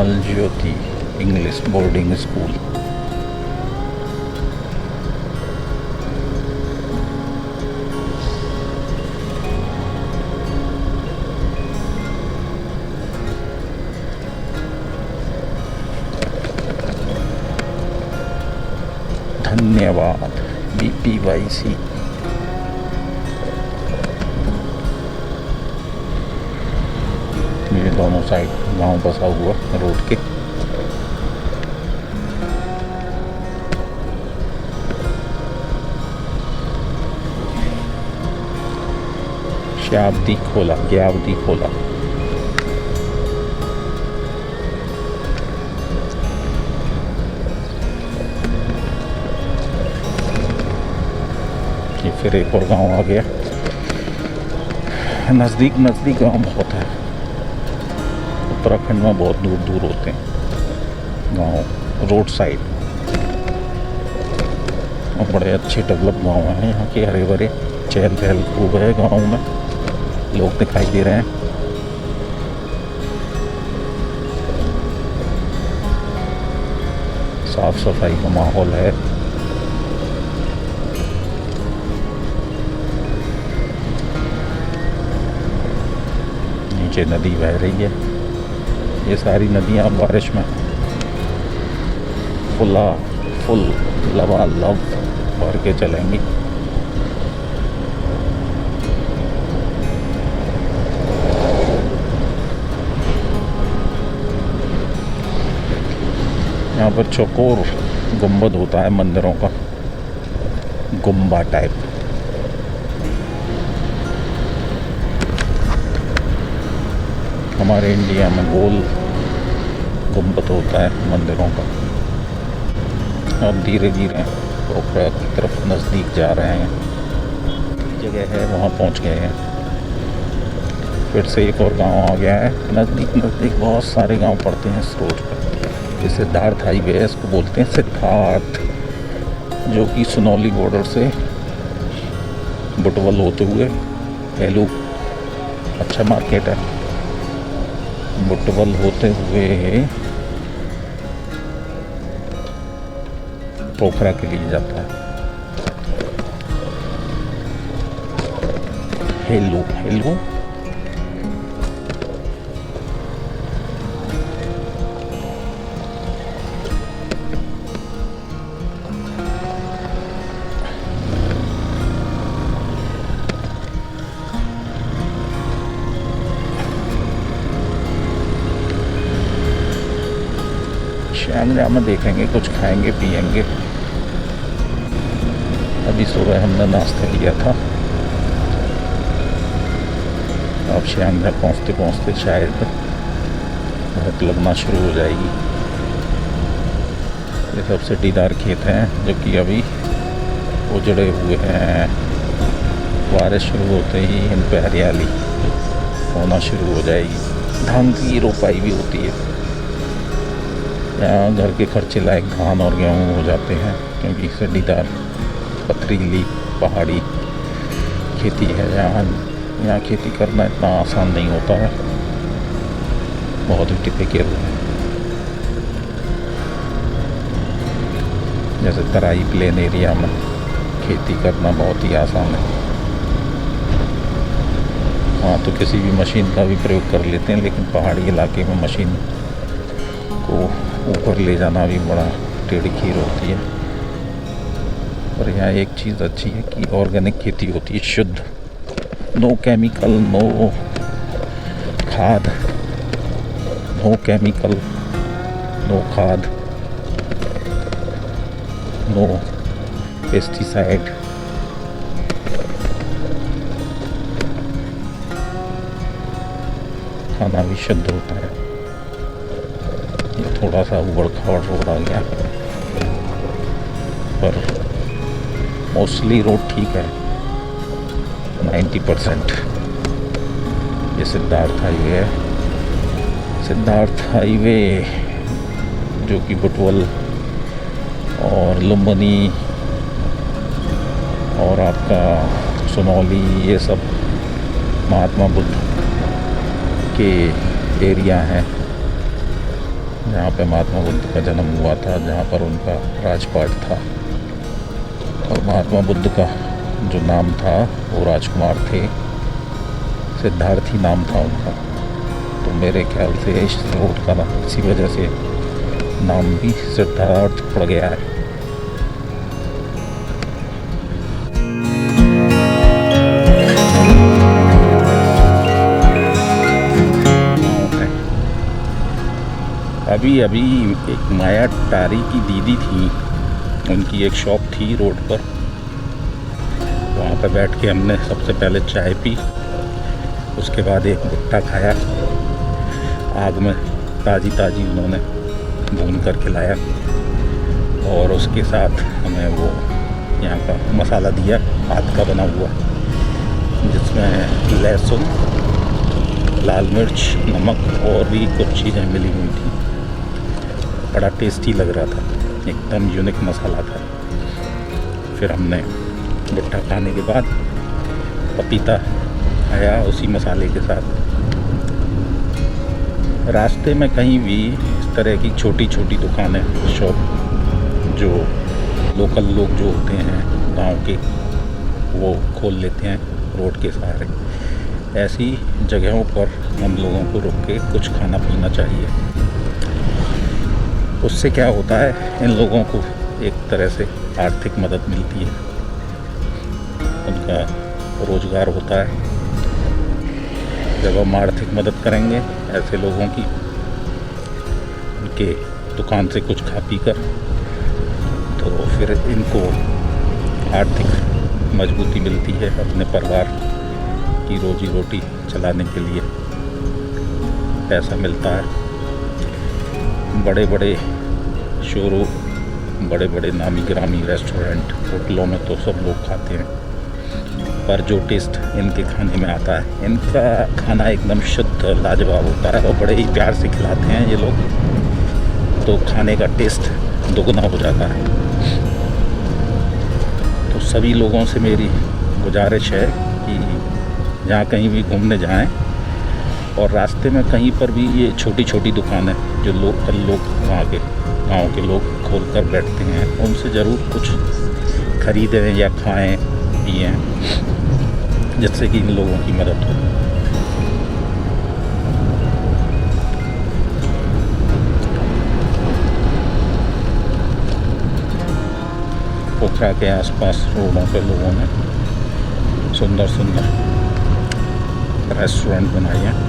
बाल ज्योति इंग्लिश बोर्डिंग स्कूल। धन्यवाद BPYC। ये दोनों साइड गांव बसा हुआ रोड के। शाब्दी खोला, ग्यावदी खोला। ये फिर एक और गांव आ गया। नज़दीक नज़दीक गांव बहुत है। उत्तराखंड में बहुत दूर दूर होते हैं गांव रोड साइड, और बड़े अच्छे डेवलप गांव हैं यहाँ के, हरे भरे, चहल पहल खूब है गांव में, लोग दिखाई दे रहे हैं। साफ सफाई का माहौल है। नीचे नदी बह रही है। ये सारी नदियाँ बारिश में फुल लबालब भर के चलेंगी। यहाँ पर चौकोर गुंबद होता है मंदिरों का, गुम्बा टाइप। हमारे इंडिया में गोल गुंबद होता है मंदिरों का। अब धीरे धीरे पोखरा की तरफ नज़दीक जा रहे हैं। जगह है वहाँ पहुँच गए हैं। फिर से एक और गांव आ गया है। नज़दीक नज़दीक बहुत सारे गांव पड़ते हैं इस रोड पर। ये सिद्धार्थ हाईवे है, इसको बोलते हैं सिद्धार्थ, जो कि सुनौली बॉर्डर से बुटवल होते हुए हेलू, अच्छा मार्केट है, बुटवल होते हुए पोखरा के लिए जाता है। Hello hello. शाम में देखेंगे, कुछ खाएंगे पिएंगे। अभी सुबह हमने नाश्ता किया था। अब शाम में पहुँचते पहुँचते शायद भूख लगना शुरू हो जाएगी। ये सबसे डीदार खेत हैं जो कि अभी उजड़े हुए हैं। बारिश शुरू होते ही इन पर हरियाली होना शुरू हो जाएगी। धान की रोपाई भी होती है। यहाँ घर के खर्चे लायक धान और गेहूँ हो जाते हैं, क्योंकि सीढ़ीदार पथरीली पहाड़ी खेती है। यहाँ खेती करना इतना आसान नहीं होता है, बहुत ही टिपिकल है। जैसे तराई प्लेन एरिया में खेती करना बहुत ही आसान है। हाँ, तो किसी भी मशीन का भी प्रयोग कर लेते हैं, लेकिन पहाड़ी इलाके में मशीन को ऊपर ले जाना भी बड़ा टेढ़ी खीर होती है। और यहाँ एक चीज़ अच्छी है कि ऑर्गेनिक खेती होती है, शुद्ध, नो केमिकल, नो खाद, नो केमिकल, नो खाद, नो पेस्टिसाइड। खाना भी शुद्ध होता है। थोड़ा सा उबड़ खाबड़ रोड आ गया, पर मोस्टली रोड ठीक है, 90%। ये सिद्धार्थ हाईवे है। सिद्धार्थ हाईवे जो कि बुटवल और लुम्बिनी और आपका सुनौली, ये सब महात्मा बुद्ध के एरिया हैं। जहाँ पे महात्मा बुद्ध का जन्म हुआ था, जहाँ पर उनका राजपाट था। और महात्मा बुद्ध का जो नाम था वो राजकुमार थे, सिद्धार्थी नाम था उनका। तो मेरे ख्याल से इस रोड का नाम इसी वजह से नाम भी सिद्धार्थ पड़ गया है। अभी अभी एक माया टारी की दीदी थी, उनकी एक शॉप थी रोड पर। वहाँ पर बैठ के हमने सबसे पहले चाय पी, उसके बाद एक भुट्टा खाया, आग में ताज़ी ताज़ी उन्होंने भून कर खिलाया। और उसके साथ हमें वो यहाँ का मसाला दिया, हाथ का बना हुआ, जिसमें लहसुन, लाल मिर्च, नमक और भी कुछ चीज़ें मिली हुई थी। बड़ा टेस्टी लग रहा था, एकदम यूनिक मसाला था। फिर हमने भुट्टा खाने के बाद पपीता खाया उसी मसाले के साथ। रास्ते में कहीं भी इस तरह की छोटी छोटी दुकानें, शॉप, जो लोकल लोग जो होते हैं गांव के, वो खोल लेते हैं रोड के सहारे। ऐसी जगहों पर हम लोगों को रुक के कुछ खाना पीना चाहिए। उससे क्या होता है, इन लोगों को एक तरह से आर्थिक मदद मिलती है, उनका रोज़गार होता है। जब हम आर्थिक मदद करेंगे ऐसे लोगों की, उनके दुकान से कुछ खा पी कर, तो फिर इनको आर्थिक मजबूती मिलती है अपने परिवार की रोजी रोटी चलाने के लिए पैसा मिलता है। बड़े बड़े शोरूम, बड़े बड़े नामी गिरामी रेस्टोरेंट, होटलों में तो सब लोग खाते हैं, पर जो टेस्ट इनके खाने में आता है, इनका खाना एकदम शुद्ध लाजवाब होता है और बड़े ही प्यार से खिलाते हैं ये लोग, तो खाने का टेस्ट दुगना हो जाता है। तो सभी लोगों से मेरी गुजारिश है कि जहाँ कहीं भी घूमने जाएं और रास्ते में कहीं पर भी ये छोटी छोटी दुकानें जो लोकल लोग वहाँ के गाँव के लोग खोल कर बैठते हैं, उनसे ज़रूर कुछ खरीदें या खाएं पिएं, जिससे कि इन लोगों की मदद हो। पोखरा के आसपास रोडों पे लोगों ने सुंदर सुंदर रेस्टोरेंट बनाए हैं।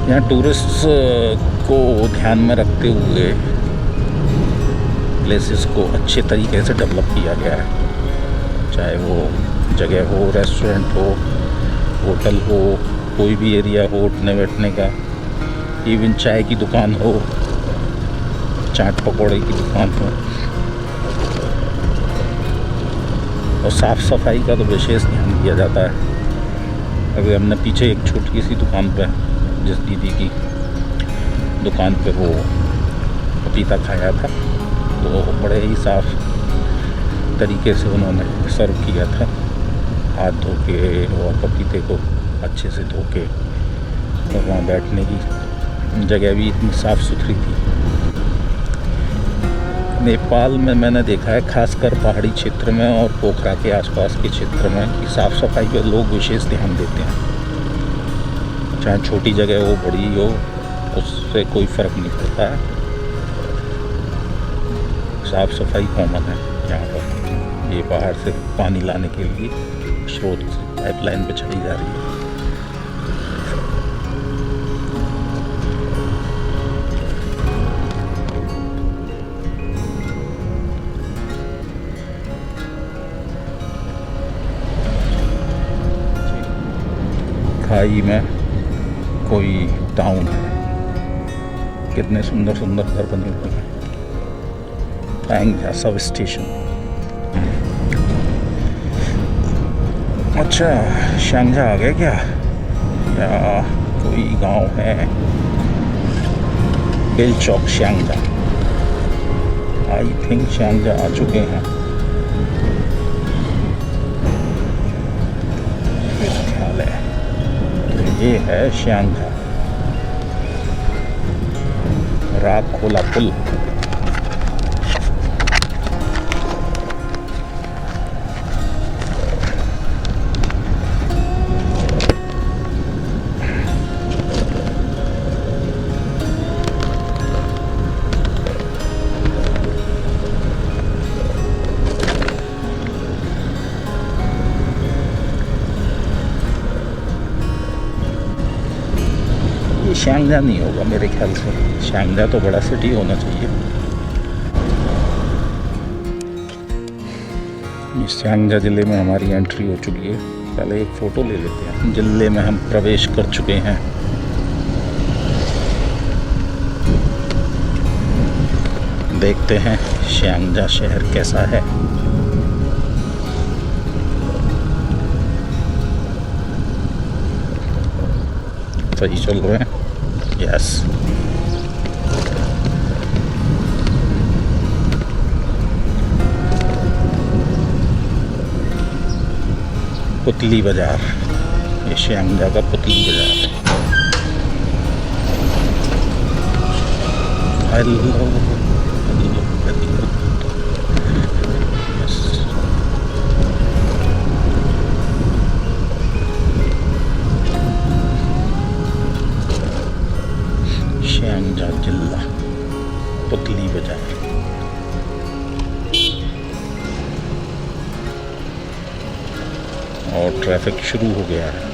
यहाँ टूरिस्ट को ध्यान में रखते हुए प्लेसेस को अच्छे तरीके से डेवलप किया गया है, चाहे वो जगह हो, रेस्टोरेंट हो, होटल हो, कोई भी एरिया हो उठने बैठने का, इवन चाय की दुकान हो, चाट पकौड़े की दुकान हो। और साफ़ सफाई का तो विशेष ध्यान दिया जाता है। अभी हमने पीछे एक छोटी सी दुकान पे, जिस दीदी की दुकान पे वो पपीता खाया था, तो बड़े ही साफ तरीके से उन्होंने सर्व किया था, हाथ धो के और पपीते को अच्छे से धो के। और वहाँ बैठने की जगह भी इतनी साफ़ सुथरी थी। नेपाल में मैंने देखा है, खासकर पहाड़ी क्षेत्र में और पोखरा के आसपास के क्षेत्र में, कि साफ़ सफाई पर लोग विशेष ध्यान देते हैं। चाहे छोटी जगह हो, बड़ी हो, उससे कोई फ़र्क नहीं पड़ता है, साफ़ सफाई कॉमन है यहाँ पर। ये बाहर से पानी लाने के लिए स्रोत पाइपलाइन बिछाई जा रही है। खाई में कोई टाउन है, कितने सुंदर सुंदर घर बने हुए हैं। पैंग सब स्टेशन। अच्छा, शांगझा आ गए क्या, या कोई गांव है? बेलचौक शांगझा, आई थिंक शांगझा आ चुके हैं मेरा ख्याल है। तो ये है शांगझा। राग खोला पुल। शांगजा नहीं होगा मेरे ख्याल से, शांगजा तो बड़ा सिटी होना चाहिए। इस शांगजा ज़िले में हमारी एंट्री हो चुकी है। पहले एक फ़ोटो ले लेते हैं। ज़िले में हम प्रवेश कर चुके हैं। देखते हैं शांगजा शहर कैसा है। सही चल रहे हैं। यस, पुतली बाजार, ये शांगजा का पुतली बाजार है। हेलो, शांगजा जिला पुतली बाजार। और ट्रैफिक शुरू हो गया है।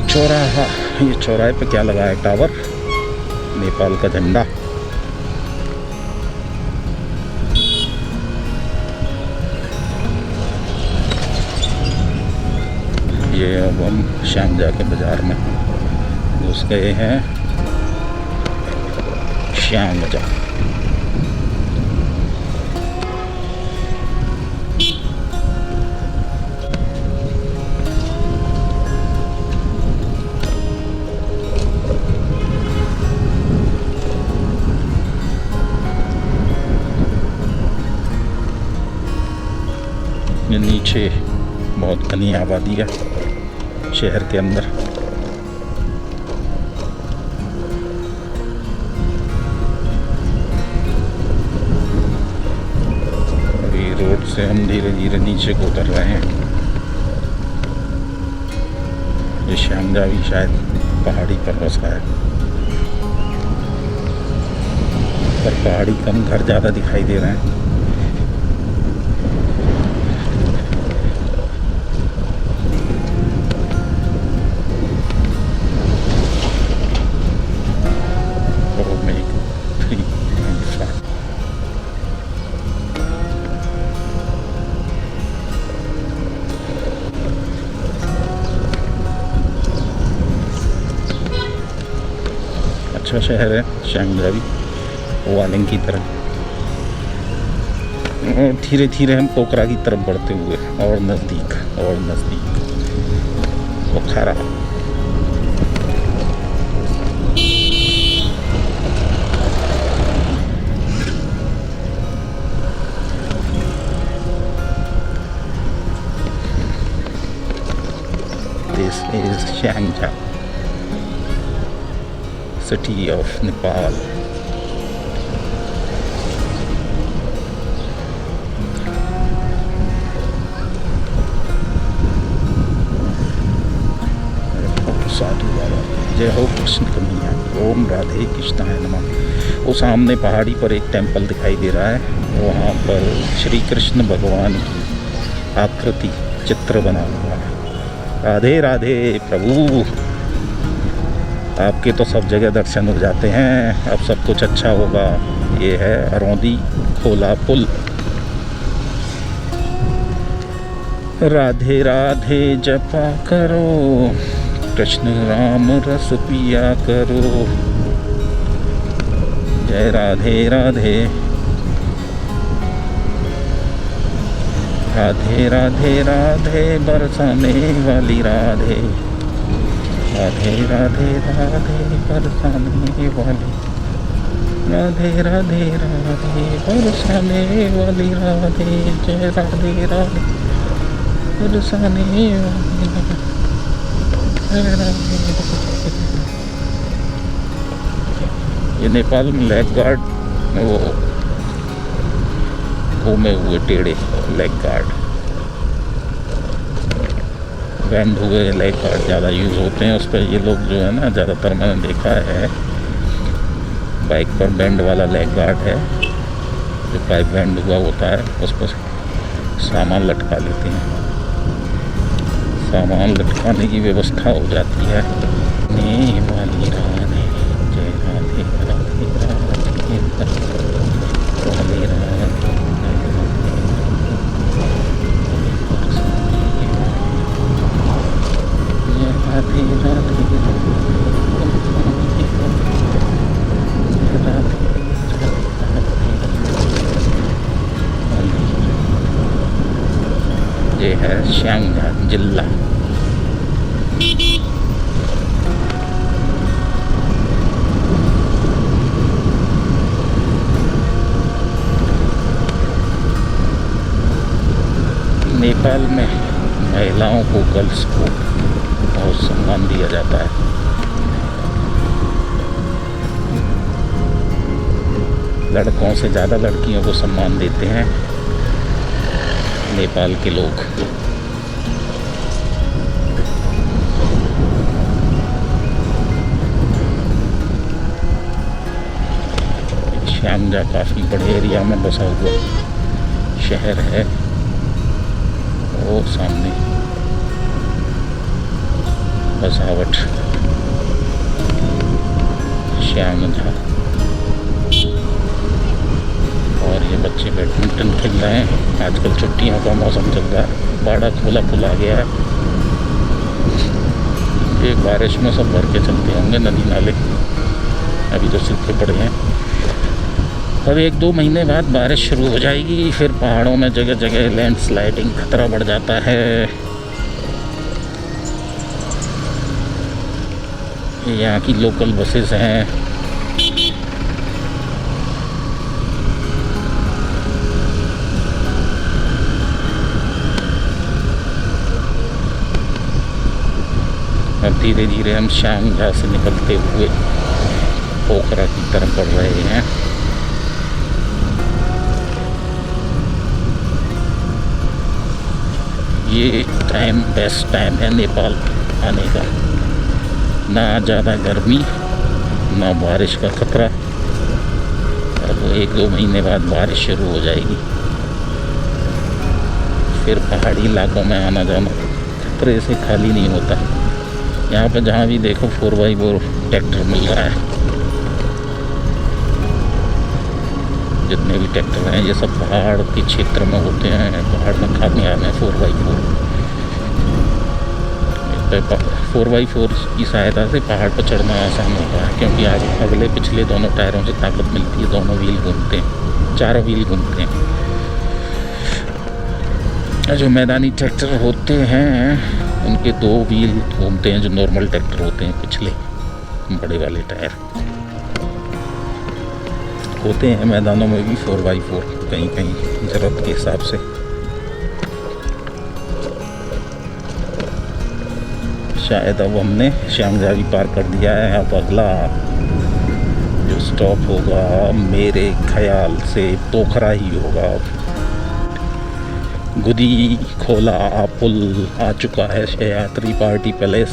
चौराहा, ये चौराहे पे क्या लगा है? टावर, नेपाल का झंडा। ये अब हम शांगजा के बाजार में घुस गए हैं। शांगजा नीचे बहुत घनी आबादी है शहर के अंदर। अभी रोड से हम धीरे धीरे नीचे को उतर रहे हैं। ये शांगजा भी शायद पहाड़ी पर बसा है, पर पहाड़ी कम, घर ज़्यादा दिखाई दे रहे हैं। अच्छा शहर है शांगजा भी, वालिंग की तरह। और धीरे धीरे हम पोखरा की तरफ बढ़ते हुए और नज़दीक पोखरा। This is Shaangja, city of Nepal. साधु बाबा, जय हो कृष्ण कन्हैया, ओम राधे कृष्णाय नमः। वो सामने पहाड़ी पर एक टेंपल दिखाई दे रहा है, वहाँ पर श्री कृष्ण भगवान की आकृति चित्र बना हुआ है। राधे राधे प्रभु, आपके तो सब जगह दर्शन हो जाते हैं, अब सब कुछ अच्छा होगा। ये है अरौंदी खोला पुल। राधे राधे जपा करो, कृष्ण राम रस पिया करो। जय राधे राधे, राधे राधे राधे बरसाने वाली राधे, राधे राधे राधे बरसाने वाली, राधे राधे राधे बरसाने वाली राधे, जय राधे राधे बरसाने वाली जय राधे। ये नेपाल में लेग गार्ड, वो घूमे हुए टेढ़े लेग गार्ड, बैंड हुए लेग गार्ड ज़्यादा यूज़ होते हैं उस पर। ये लोग जो है ना, ज़्यादातर मैंने देखा है बाइक पर बैंड वाला लेग गार्ड है, जो पाइप बैंड हुआ होता है उस पर सामान लटका लेते हैं। सामान लटकाने की व्यवस्था हो जाती है। नी वाली राधे, जय राधे राधे राधे वाली राधे, राधे राधे ये है श्यांगजान जिला। नेपाल में महिलाओं को, गर्ल्स को बहुत सम्मान दिया जाता है। लड़कों से ज़्यादा लड़कियों को सम्मान देते हैं नेपाल के लोग। श्यामजा काफ़ी बड़े एरिया में बसा हुआ शहर है। और सामने बसावट श्यामजा। और ये बच्चे बैडमिंटन खेल रहे हैं। आजकल छुट्टियों का मौसम चल रहा है, बाड़ा खोला खुला गया है। ये बारिश में सब भर के चलते होंगे नदी नाले, अभी तो सूखे पड़े हैं। अब 1-2 महीने बाद बारिश शुरू हो जाएगी, फिर पहाड़ों में जगह जगह लैंडस्लाइडिंग खतरा बढ़ जाता है। यहाँ की लोकल बसेस हैं। अब धीरे धीरे हम श्यामजा से निकलते हुए पोखरा की तरफ बढ़ रहे हैं। ये टाइम बेस्ट टाइम है नेपाल आने का, ना ज़्यादा गर्मी ना बारिश का खतरा। अब 1-2 महीने बाद बारिश शुरू हो जाएगी, फिर पहाड़ी इलाकों में आना जाना खतरे से खाली नहीं होता। यहाँ पर जहाँ भी देखो 4x4 ट्रैक्टर मिल रहा है। जितने भी ट्रैक्टर हैं ये सब पहाड़ के क्षेत्र में होते हैं, पहाड़ में खाने आने 4x4। 4x4 की सहायता से पहाड़ पर चढ़ना आसान होता है, क्योंकि अगले पिछले दोनों टायरों से ताकत मिलती है, दोनों व्हील घूमते हैं, चारों व्हील घूमते हैं। जो मैदानी ट्रैक्टर होते हैं उनके 2 व्हील घूमते हैं, जो नॉर्मल ट्रैक्टर होते हैं पिछले बड़े वाले टायर होते हैं। मैदानों में भी 4x4 कहीं कहीं ज़रूरत के हिसाब से। शायद अब हमने श्यामजा भी पार कर दिया है। अब अगला जो स्टॉप होगा मेरे ख्याल से पोखरा ही होगा। गुदी खोला पुल आ चुका है, शयात्री party palace.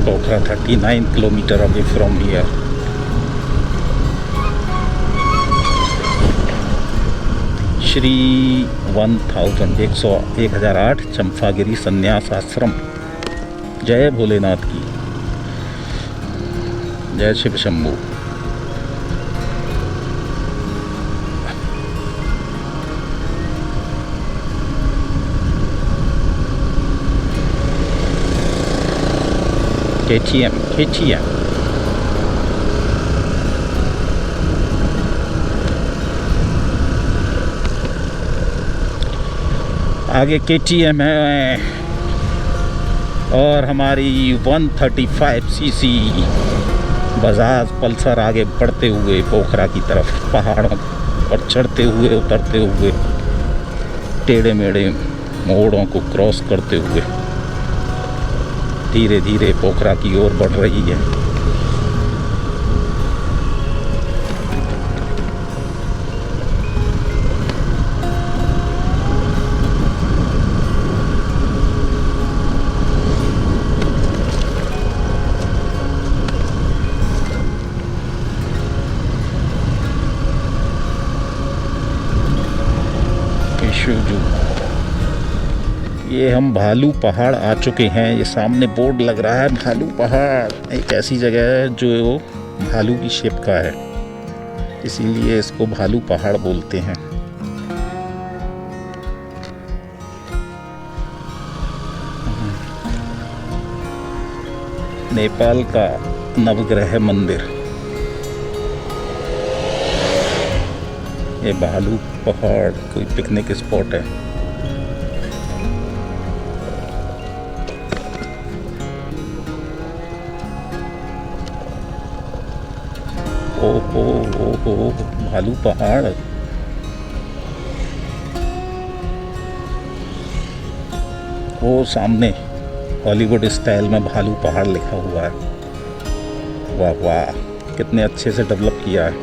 Pokhara 39 kilometre away from here. Shri 1008 Champagiri Sannyas Ashram. जय भोलेनाथ की जय। शिव शंभू। KTM आगे KTM है और हमारी 135 सीसी बजाज पल्सर आगे बढ़ते हुए पोखरा की तरफ पहाड़ों पर चढ़ते हुए उतरते हुए टेढ़े मेढ़े मोड़ों को क्रॉस करते हुए धीरे धीरे पोखरा की ओर बढ़ रही है। ये हम भालू पहाड़ आ चुके हैं। ये सामने बोर्ड लग रहा है भालू पहाड़। एक ऐसी जगह है जो भालू की शेप का है, इसीलिए इसको भालू पहाड़ बोलते हैं। नेपाल का नवग्रह मंदिर। ये भालू पहाड़ कोई पिकनिक स्पॉट है। ओ भालू पहाड़। वो सामने हॉलीवुड स्टाइल में भालू पहाड़ लिखा हुआ है। वाह वाह, कितने अच्छे से डेवलप किया है।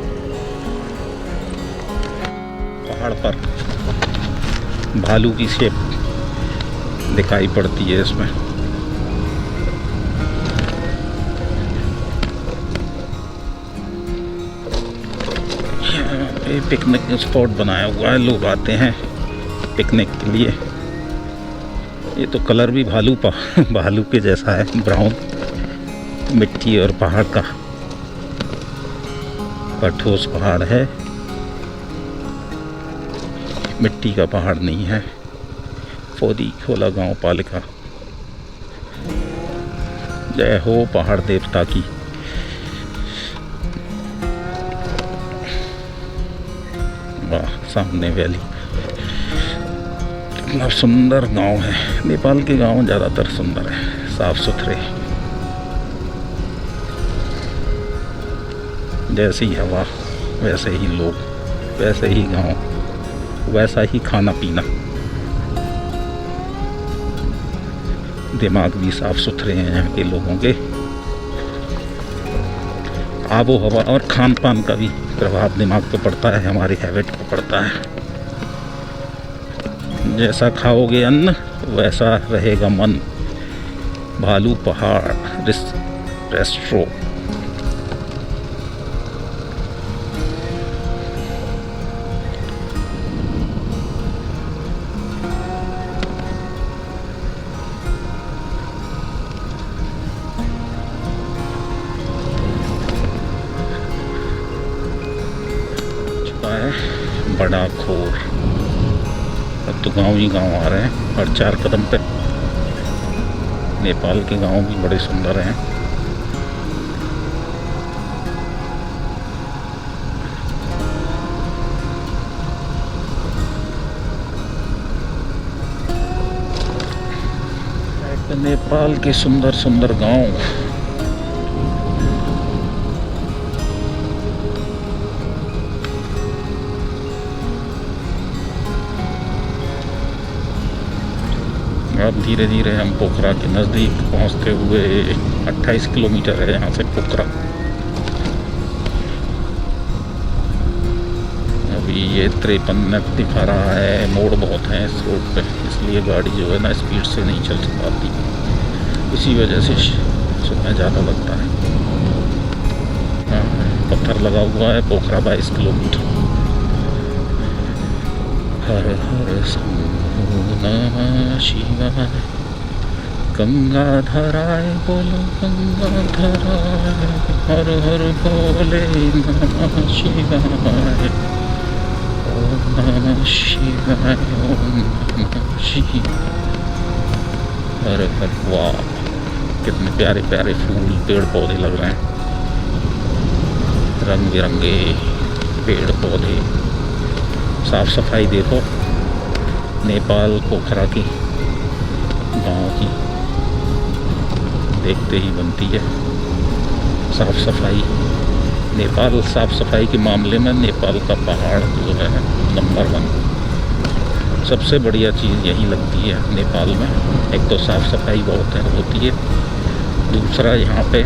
पहाड़ पर भालू की शेप दिखाई पड़ती है इसमें। पिकनिक स्पॉट बनाया हुआ है, लोग आते हैं पिकनिक के लिए। ये तो कलर भी भालू के जैसा है, ब्राउन मिट्टी और पहाड़ का। पर ठोस पहाड़ है, मिट्टी का पहाड़ नहीं है। फोदी खोला गांव पालिका। जय हो पहाड़ देवता की। वाह, सामने वैली। कितना सुंदर गांव है। नेपाल के गांव ज़्यादातर सुंदर है, साफ सुथरे। जैसी हवा वैसे ही लोग, वैसे ही गांव, वैसा ही खाना पीना। दिमाग भी साफ सुथरे हैं यहाँ के लोगों के। आबो हवा और खान पान का भी प्रभाव दिमाग पे पड़ता है, हमारी हैबिट पे पड़ता है। जैसा खाओगे अन्न वैसा रहेगा मन। भालू पहाड़ रेस्ट्रो। बड़ा खोर। अब तो गांव ही गांव आ रहे हैं हर 4 कदम पे। नेपाल के गांव भी बड़े सुंदर हैं। नेपाल के सुंदर सुंदर गांव। अब धीरे धीरे हम पोखरा के नज़दीक पहुंचते हुए 28 किलोमीटर है यहाँ से पोखरा। अभी ये 53 मिनट दिखा रहा है। मोड़ बहुत हैं इस रोड पे, इसलिए गाड़ी जो है ना स्पीड से नहीं चल पाती। इसी वजह से समय ज़्यादा लगता है। पत्थर लगा हुआ है। पोखरा 22 किलोमीटर। हर हर नमः शिवाय। गंगाधराय बोलो गंगाधराय। हर हर भोले नमः शिवाय। ओम नमः शिवाय। ओम नमः शिवाय। हर हर। वाह, कितने प्यारे प्यारे फूल पेड़ पौधे लग रहे हैं। रंग बिरंगे पेड़ पौधे। साफ सफाई देखो, नेपाल पोखरा की गांव की देखते ही बनती है। साफ़ सफाई, नेपाल साफ़ सफाई के मामले में नेपाल का पहाड़ जो है नंबर 1। सबसे बढ़िया चीज़ यही लगती है नेपाल में। एक तो साफ़ सफाई बहुत होती है, दूसरा यहाँ पे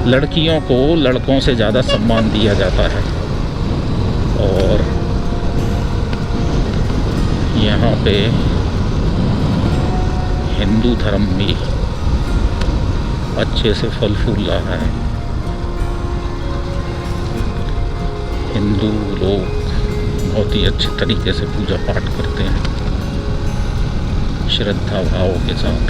लड़कियों को लड़कों से ज़्यादा सम्मान दिया जाता है। और यहाँ पे हिंदू धर्म भी अच्छे से फल फूल रहा है। हिंदू लोग बहुत ही अच्छे तरीके से पूजा पाठ करते हैं, श्रद्धा भाव के साथ।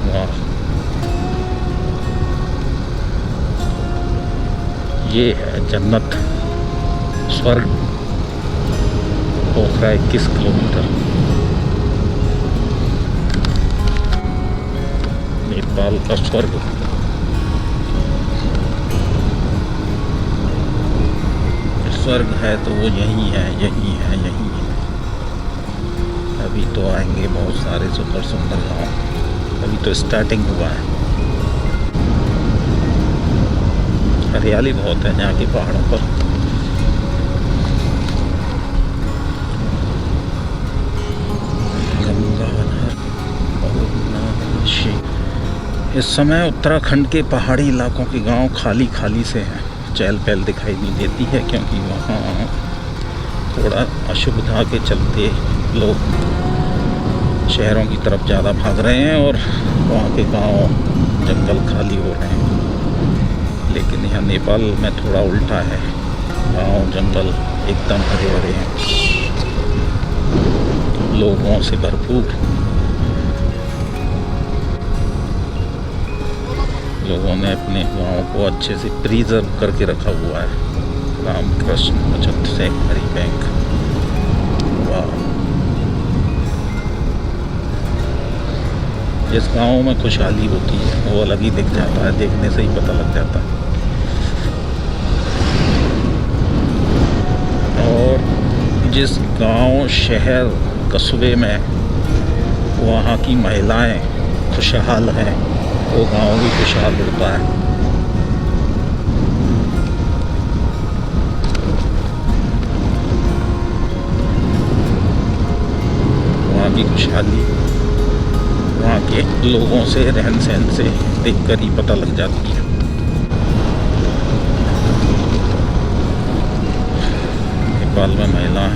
वाह, ये है जन्नत, स्वर्ग। पोखरा 21 किलोमीटर। नेपाल का स्वर्ग। स्वर्ग है तो वो यही है, यही है, यही है। अभी तो आएंगे बहुत सारे सुंदर सुंदर गाँव। अभी तो स्टार्टिंग हुआ है। हरियाली बहुत है यहाँ के पहाड़ों पर। इस समय उत्तराखंड के पहाड़ी इलाकों के गांव खाली खाली से हैं, चहल पहल दिखाई नहीं देती है, क्योंकि वहाँ थोड़ा असुविधा के चलते लोग शहरों की तरफ ज़्यादा भाग रहे हैं और वहाँ के गांव जंगल खाली हो रहे हैं। लेकिन यहाँ नेपाल में थोड़ा उल्टा है, गांव जंगल एकदम हरे भरे हैं, लोगों से भरपूर। लोगों ने अपने गाँव को अच्छे से प्रिजर्व करके रखा हुआ है। रामकृष्ण बचत सहकारी बैंक। वाह, जिस गाँव में खुशहाली होती है वो अलग ही दिख जाता है, देखने से ही पता लग जाता है। और जिस गांव, शहर, कस्बे में वहाँ की महिलाएं खुशहाल हैं, वो गांव भी खुशहाल होता है। वहाँ की खुशहाली वहाँ के लोगों से, रहन सहन से देखकर ही पता लग जाती है। नेपाल में महिलाएं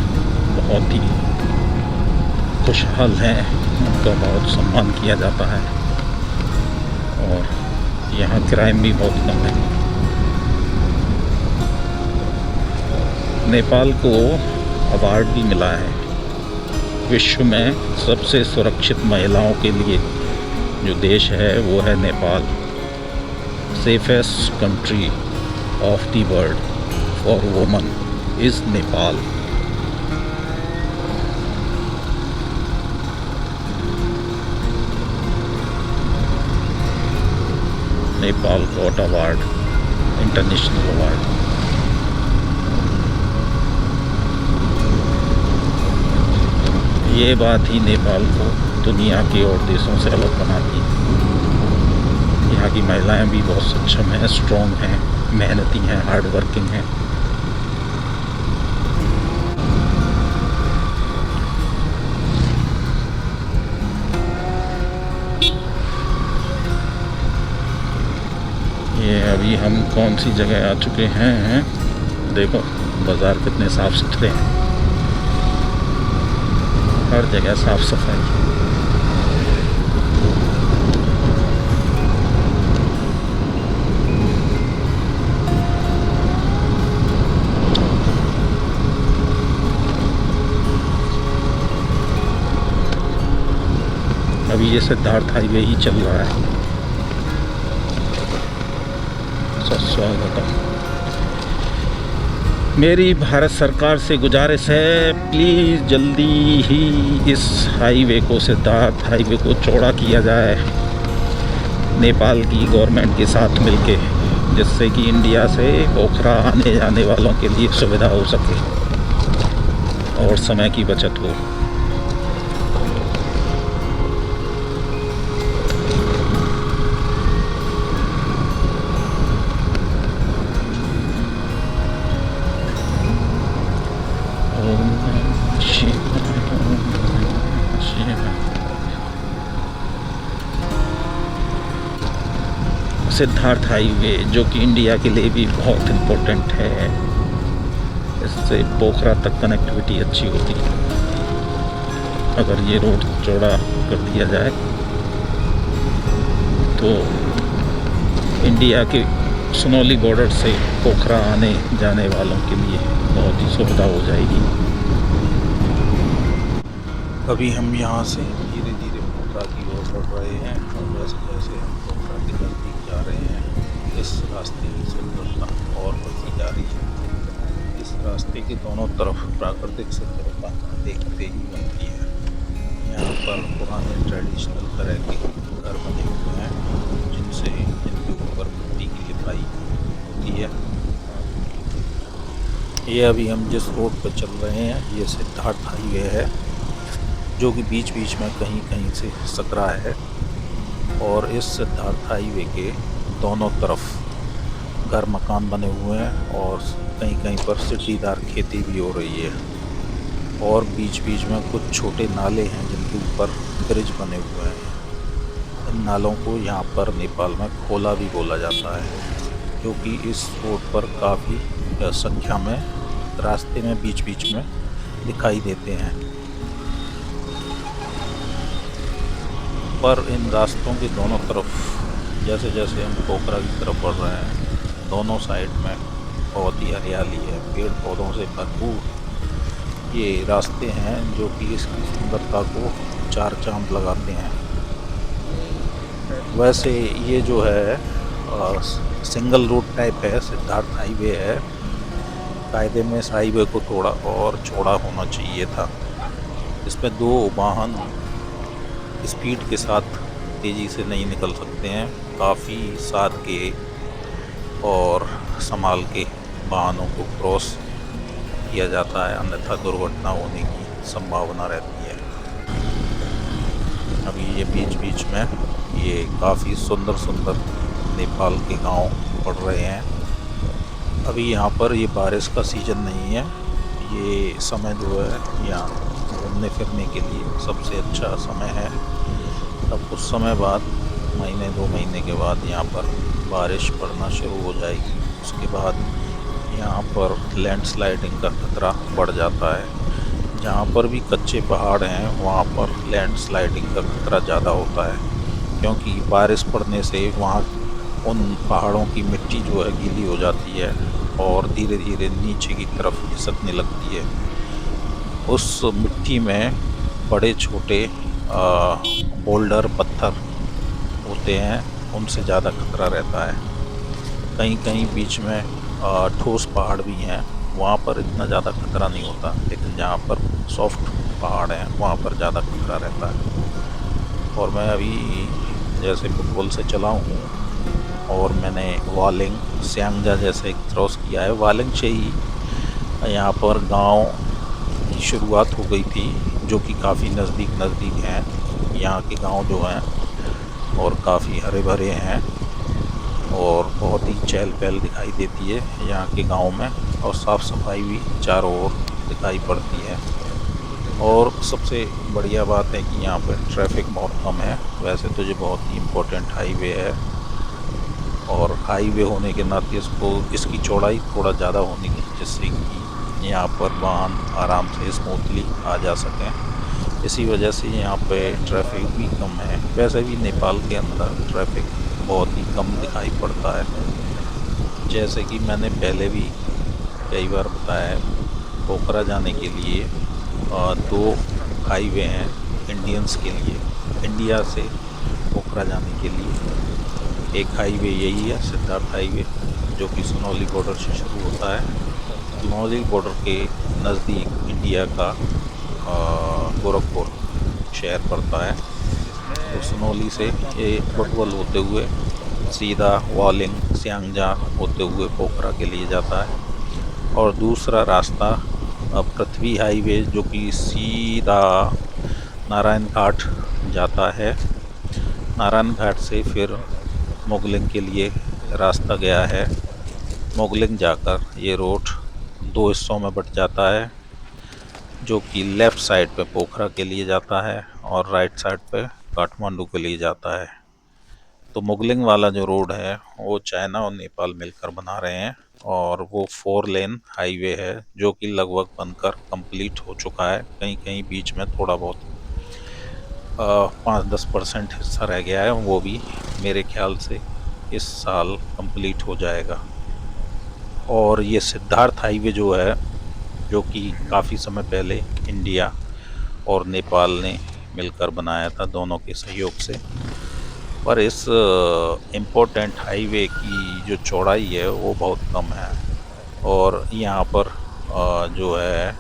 बहुत ही खुशहाल हैं, उनका बहुत सम्मान किया जाता है और यहाँ क्राइम भी बहुत कम है। नेपाल को अवार्ड भी मिला है विश्व में सबसे सुरक्षित महिलाओं के लिए। जो देश है वो है Nepal. Safest country of the world for women is Nepal. Nepal got award, international award. ये बात ही नेपाल को दुनिया के और देशों से अलग बनाती है। यहाँ की महिलाएं भी बहुत सक्षम हैं, स्ट्रॉन्ग हैं, मेहनती हैं, हार्ड वर्किंग हैं। ये अभी हम कौन सी जगह आ चुके हैं, देखो बाज़ार कितने साफ़ सुथरे हैं, हर जगह साफ़ सफाई। अभी ये सिद्धार्थ हाईवे ही चल रहा है। स्वागतम। मेरी भारत सरकार से गुजारिश है, प्लीज़ जल्दी ही इस हाईवे को, सिद्धार्थ हाईवे को चौड़ा किया जाए नेपाल की गवर्नमेंट के साथ मिलके, जिससे कि इंडिया से पोखरा आने जाने वालों के लिए सुविधा हो सके और समय की बचत हो। सिद्धार्थ हाईवे जो कि इंडिया के लिए भी बहुत इम्पोर्टेंट है, इससे पोखरा तक कनेक्टिविटी अच्छी होती है। अगर ये रोड चौड़ा कर दिया जाए तो इंडिया के सुनौली बॉर्डर से पोखरा आने जाने वालों के लिए बहुत ही सुविधा हो जाएगी। अभी हम यहाँ से धीरे धीरे पोखरा की ओर बढ़ रहे हैं और जैसे जैसे हम पोखरा के नज़दीक जा रहे हैं, इस रास्ते की सुंदरता और बढ़ती जा रही है। इस रास्ते के दोनों तरफ प्राकृतिक सुंदरता देखते ही बनती है। यहाँ पर पुराने ट्रेडिशनल तरह के घर बने हुए हैं, जिनके ऊपर मिट्टी की लिपाई होती है। ये अभी हम जिस रोड पर चल रहे हैं, ये सिद्धार्थ हाईवे है, जो कि बीच बीच में कहीं कहीं से सकरा है। और इस सिद्धार्थ हाईवे के दोनों तरफ घर मकान बने हुए हैं और कहीं कहीं पर सीढ़ीदार खेती भी हो रही है। और बीच बीच में कुछ छोटे नाले हैं जिनके ऊपर ब्रिज बने हुए हैं। इन नालों को यहाँ पर नेपाल में खोला भी बोला जाता है, क्योंकि इस रोड पर काफ़ी संख्या में रास्ते में बीच बीच में दिखाई देते हैं। पर इन रास्तों के दोनों तरफ जैसे जैसे हम पोखरा की तरफ बढ़ रहे हैं, दोनों साइड में बहुत ही हरियाली है, पेड़ पौधों से भरपूर ये रास्ते हैं जो कि इसकी सुंदरता को चार चांद लगाते हैं। वैसे ये जो है सिंगल रूट टाइप है, सिद्धार्थ हाईवे है। कायदे में इस हाईवे को थोड़ा और चौड़ा होना चाहिए था। इसमें दो वाहन स्पीड के साथ तेज़ी से नहीं निकल सकते हैं। काफ़ी साथ के और संभाल के वाहनों को क्रॉस किया जाता है, अन्यथा दुर्घटना होने की संभावना रहती है। अभी ये बीच बीच में ये काफ़ी सुंदर सुंदर नेपाल के गांव पड़ रहे हैं। अभी यहाँ पर ये बारिश का सीज़न नहीं है। ये समय जो है यहाँ घूमने फिरने के लिए सबसे अच्छा समय है। तब कुछ समय बाद, महीने 2 महीने के बाद यहाँ पर बारिश पड़ना शुरू हो जाएगी। उसके बाद यहाँ पर लैंडस्लाइडिंग का खतरा बढ़ जाता है। जहाँ पर भी कच्चे पहाड़ हैं वहाँ पर लैंडस्लाइडिंग का खतरा ज़्यादा होता है, क्योंकि बारिश पड़ने से वहाँ उन पहाड़ों की मिट्टी जो है गीली हो जाती है और धीरे धीरे नीचे की तरफ खिसकने लगती है। उस मिट्टी में बड़े छोटे बोल्डर पत्थर होते हैं, उनसे ज़्यादा खतरा रहता है। कहीं कहीं बीच में ठोस पहाड़ भी हैं, वहाँ पर इतना ज़्यादा खतरा नहीं होता, लेकिन जहाँ पर सॉफ्ट पहाड़ हैं वहाँ पर ज़्यादा खतरा रहता है। और मैं अभी जैसे बुटवल से चला हूँ और मैंने वालिंग स्यांगजा जैसे क्रॉस किया है। वालिंग से ही यहाँ पर गांव की शुरुआत हो गई थी, जो कि काफ़ी नज़दीक हैं। यहाँ के गांव जो हैं और काफ़ी हरे भरे हैं और बहुत ही चहल पहल दिखाई देती है यहाँ के गांव में, और साफ़ सफाई भी चारों ओर दिखाई पड़ती है। और सबसे बढ़िया बात है कि यहाँ पर ट्रैफिक बहुत कम है। वैसे तो ये बहुत ही इम्पोर्टेंट हाईवे है और हाईवे होने के नाते इसकी चौड़ाई थोड़ा ज़्यादा होनी चाहिए, जिससे कि यहाँ पर वाहन आराम से स्मूथली आ जा सकें। इसी वजह से यहाँ पे ट्रैफिक भी कम है। वैसे भी नेपाल के अंदर ट्रैफिक बहुत ही कम दिखाई पड़ता है। जैसे कि मैंने पहले भी कई बार बताया है, पोखरा जाने के लिए 2 हाईवे हैं इंडियंस के लिए, इंडिया से पोखरा जाने के लिए। एक हाईवे यही है सिद्धार्थ हाईवे, जो कि सुनौली बॉर्डर से शुरू होता है सनौली बॉर्डर के नज़दीक इंडिया का गोरखपुर शहर पड़ता है। तो सनौली से ये बटवल होते हुए सीधा वालिंग सियांगजा होते हुए पोखरा के लिए जाता है। और दूसरा रास्ता पृथ्वी हाईवे जो कि सीधा नारायण घाट जाता है। नारायण घाट से फिर मोगलिंग के लिए रास्ता गया है। मोगलिंग जाकर ये रोड दो हिस्सों में बट जाता है, जो कि लेफ़्ट साइड पे पोखरा के लिए जाता है और राइट साइड पे काठमांडू के लिए जाता है। तो मुगलिंग वाला जो रोड है वो चाइना और नेपाल मिलकर बना रहे हैं और वो 4 लेन हाईवे है, जो कि लगभग बनकर कंप्लीट हो चुका है। कहीं कहीं बीच में थोड़ा बहुत 5-10% हिस्सा रह गया है, वो भी मेरे ख्याल से इस साल कंप्लीट हो जाएगा। और ये सिद्धार्थ हाईवे जो है, जो कि काफ़ी समय पहले इंडिया और नेपाल ने मिलकर बनाया था दोनों के सहयोग से, पर इस इम्पोर्टेंट हाईवे की जो चौड़ाई है वो बहुत कम है और यहाँ पर जो है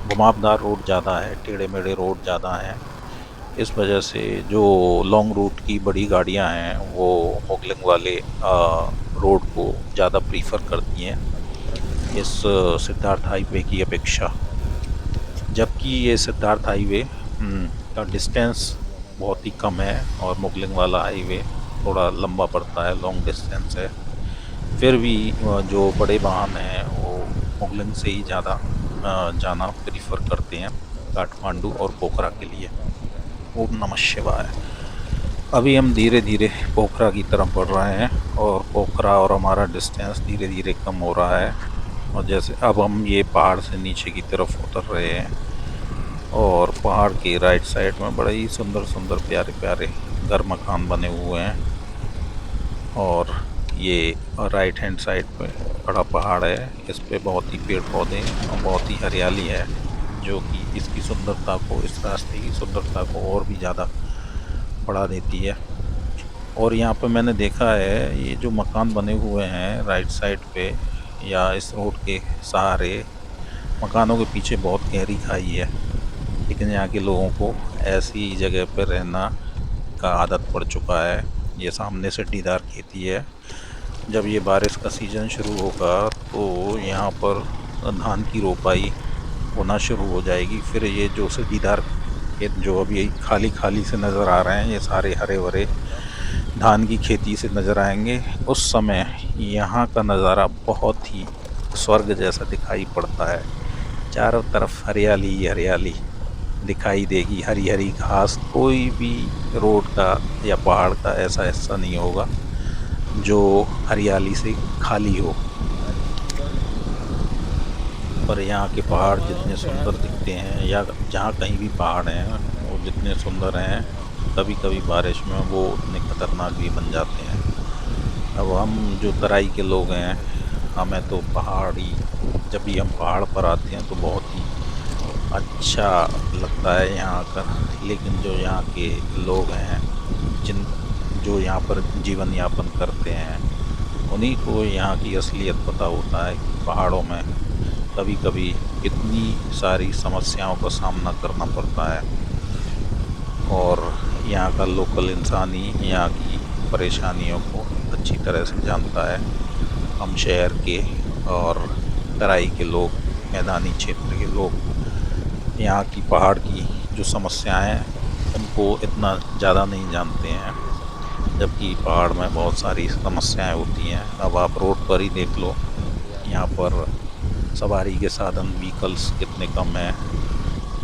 घुमावदार रोड ज़्यादा है, टेढ़े मेढ़े रोड ज़्यादा हैं। इस वजह से जो लॉन्ग रूट की बड़ी गाड़ियाँ हैं वो मोगलिंग वाले रोड को ज़्यादा प्रीफर करती हैं इस सिद्धार्थ हाईवे की अपेक्षा। जबकि ये सिद्धार्थ हाईवे का डिस्टेंस बहुत ही कम है और मुगलिंग वाला हाईवे थोड़ा लंबा पड़ता है, लॉन्ग डिस्टेंस है। फिर भी जो बड़े वाहन हैं वो मुगलिंग से ही ज़्यादा जाना प्रीफर करते हैं काठमांडू और पोखरा के लिए। ओम नमः शिवाय। अभी हम धीरे धीरे पोखरा की तरफ बढ़ रहे हैं और पोखरा और हमारा डिस्टेंस धीरे धीरे कम हो रहा है। और जैसे अब हम ये पहाड़ से नीचे की तरफ उतर रहे हैं और पहाड़ के राइट साइड में बड़े ही सुंदर सुंदर प्यारे प्यारे घर मकान बने हुए हैं। और ये राइट हैंड साइड पे बड़ा पहाड़ है, इस पे बहुत ही पेड़ पौधे और बहुत ही हरियाली है, जो कि इसकी सुंदरता को, इस रास्ते की सुंदरता को और भी ज़्यादा बढ़ा देती है। और यहाँ पे मैंने देखा है ये जो मकान बने हुए हैं राइट साइड पे या इस रोड के सहारे, मकानों के पीछे बहुत गहरी खाई है, लेकिन यहाँ के लोगों को ऐसी जगह पर रहना का आदत पड़ चुका है। ये सामने से सीढ़ीदार खेती है। जब ये बारिश का सीज़न शुरू होगा तो यहाँ पर धान की रोपाई होना शुरू हो जाएगी। फिर ये जो सीढ़ीदार खेत जो अभी खाली खाली से नज़र आ रहे हैं, ये सारे हरे भरे धान की खेती से नज़र आएंगे। उस समय यहाँ का नज़ारा बहुत ही स्वर्ग जैसा दिखाई पड़ता है। चारों तरफ हरियाली ही हरियाली दिखाई देगी, हरी हरी घास। कोई भी रोड का या पहाड़ का ऐसा हिस्सा नहीं होगा जो हरियाली से खाली हो। पर यहाँ के पहाड़ जितने सुंदर दिखते हैं, या जहाँ कहीं भी पहाड़ हैं वो जितने सुंदर हैं, कभी कभी बारिश में वो उतने खतरनाक भी बन जाते हैं। अब हम जो तराई के लोग हैं, हमें तो पहाड़ी, जब भी हम पहाड़ पर आते हैं तो बहुत ही अच्छा लगता है यहाँ आकर। लेकिन जो यहाँ के लोग हैं, जो यहाँ पर जीवन यापन करते हैं, उन्हीं को यहाँ की असलियत पता होता है कि पहाड़ों में कभी कभी कितनी सारी समस्याओं का सामना करना पड़ता है। और यहाँ का लोकल इंसान ही यहाँ की परेशानियों को अच्छी तरह से जानता है। हम शहर के और तराई के लोग, मैदानी क्षेत्र के लोग यहाँ की पहाड़ की जो समस्याएं हैं उनको इतना ज़्यादा नहीं जानते हैं, जबकि पहाड़ में बहुत सारी समस्याएं होती हैं। अब आप रोड पर ही देख लो, यहाँ पर सवारी के साधन, व्हीकल्स कितने कम हैं।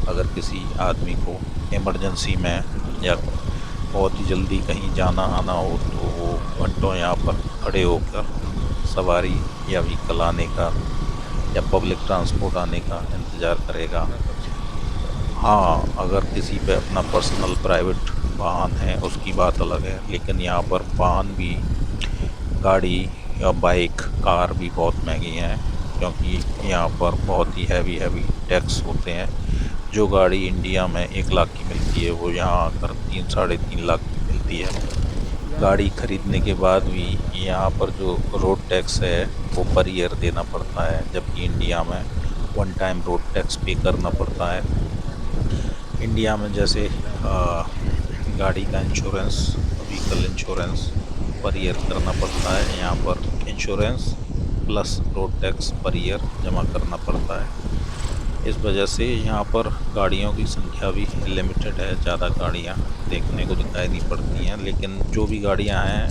अगर किसी आदमी को इमरजेंसी में या बहुत ही जल्दी कहीं जाना आना हो तो वो घंटों यहाँ पर खड़े होकर सवारी या व्हीकल आने का या पब्लिक ट्रांसपोर्ट आने का इंतज़ार करेगा। हाँ, अगर किसी पे अपना पर्सनल प्राइवेट वाहन है उसकी बात अलग है, लेकिन यहाँ पर वाहन भी, गाड़ी या बाइक, कार भी बहुत महंगी हैं, क्योंकि यहाँ पर बहुत ही हैवी टैक्स होते हैं। जो गाड़ी इंडिया में 1 लाख की मिलती है वो यहाँ आकर 3-3.5 लाख की मिलती है। गाड़ी खरीदने के बाद भी यहाँ पर जो रोड टैक्स है वो पर ईयर देना पड़ता है, जबकि इंडिया में वन टाइम रोड टैक्स पे करना पड़ता है। इंडिया में जैसे गाड़ी का insurance, vehicle insurance per year करना पड़ता है, यहाँ पर insurance plus road tax per year जमा करना पड़ता है। इस वजह से यहाँ पर गाड़ियों की संख्या भी लिमिटेड है, ज़्यादा गाड़ियाँ देखने को दिखाई नहीं पड़ती हैं। लेकिन जो भी गाड़ियाँ हैं,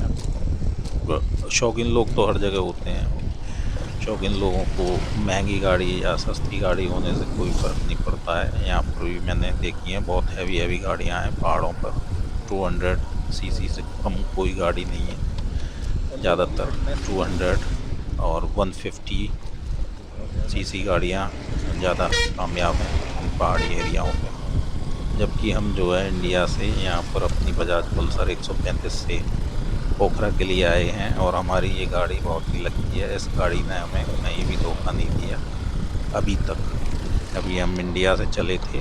शौकीन लोग तो हर जगह होते हैं। शौकीन लोगों को महंगी गाड़ी या सस्ती गाड़ी होने से कोई फ़र्क नहीं पड़ता है। यहाँ पर भी मैंने देखी है, बहुत हैवी गाड़ियाँ हैं पहाड़ों पर। 200 सीसी से कम कोई गाड़ी नहीं है, ज़्यादातर 200 और 150 सीसी गाड़ियाँ ज़्यादा कामयाब हैं इन पहाड़ी एरियाओं में। जबकि हम जो है इंडिया से यहाँ पर अपनी बजाज पल्सर 135 से पोखरा के लिए आए हैं, और हमारी ये गाड़ी बहुत ही लकी है। इस गाड़ी ने हमें कहीं भी धोखा नहीं दिया अभी तक। अभी हम इंडिया से चले थे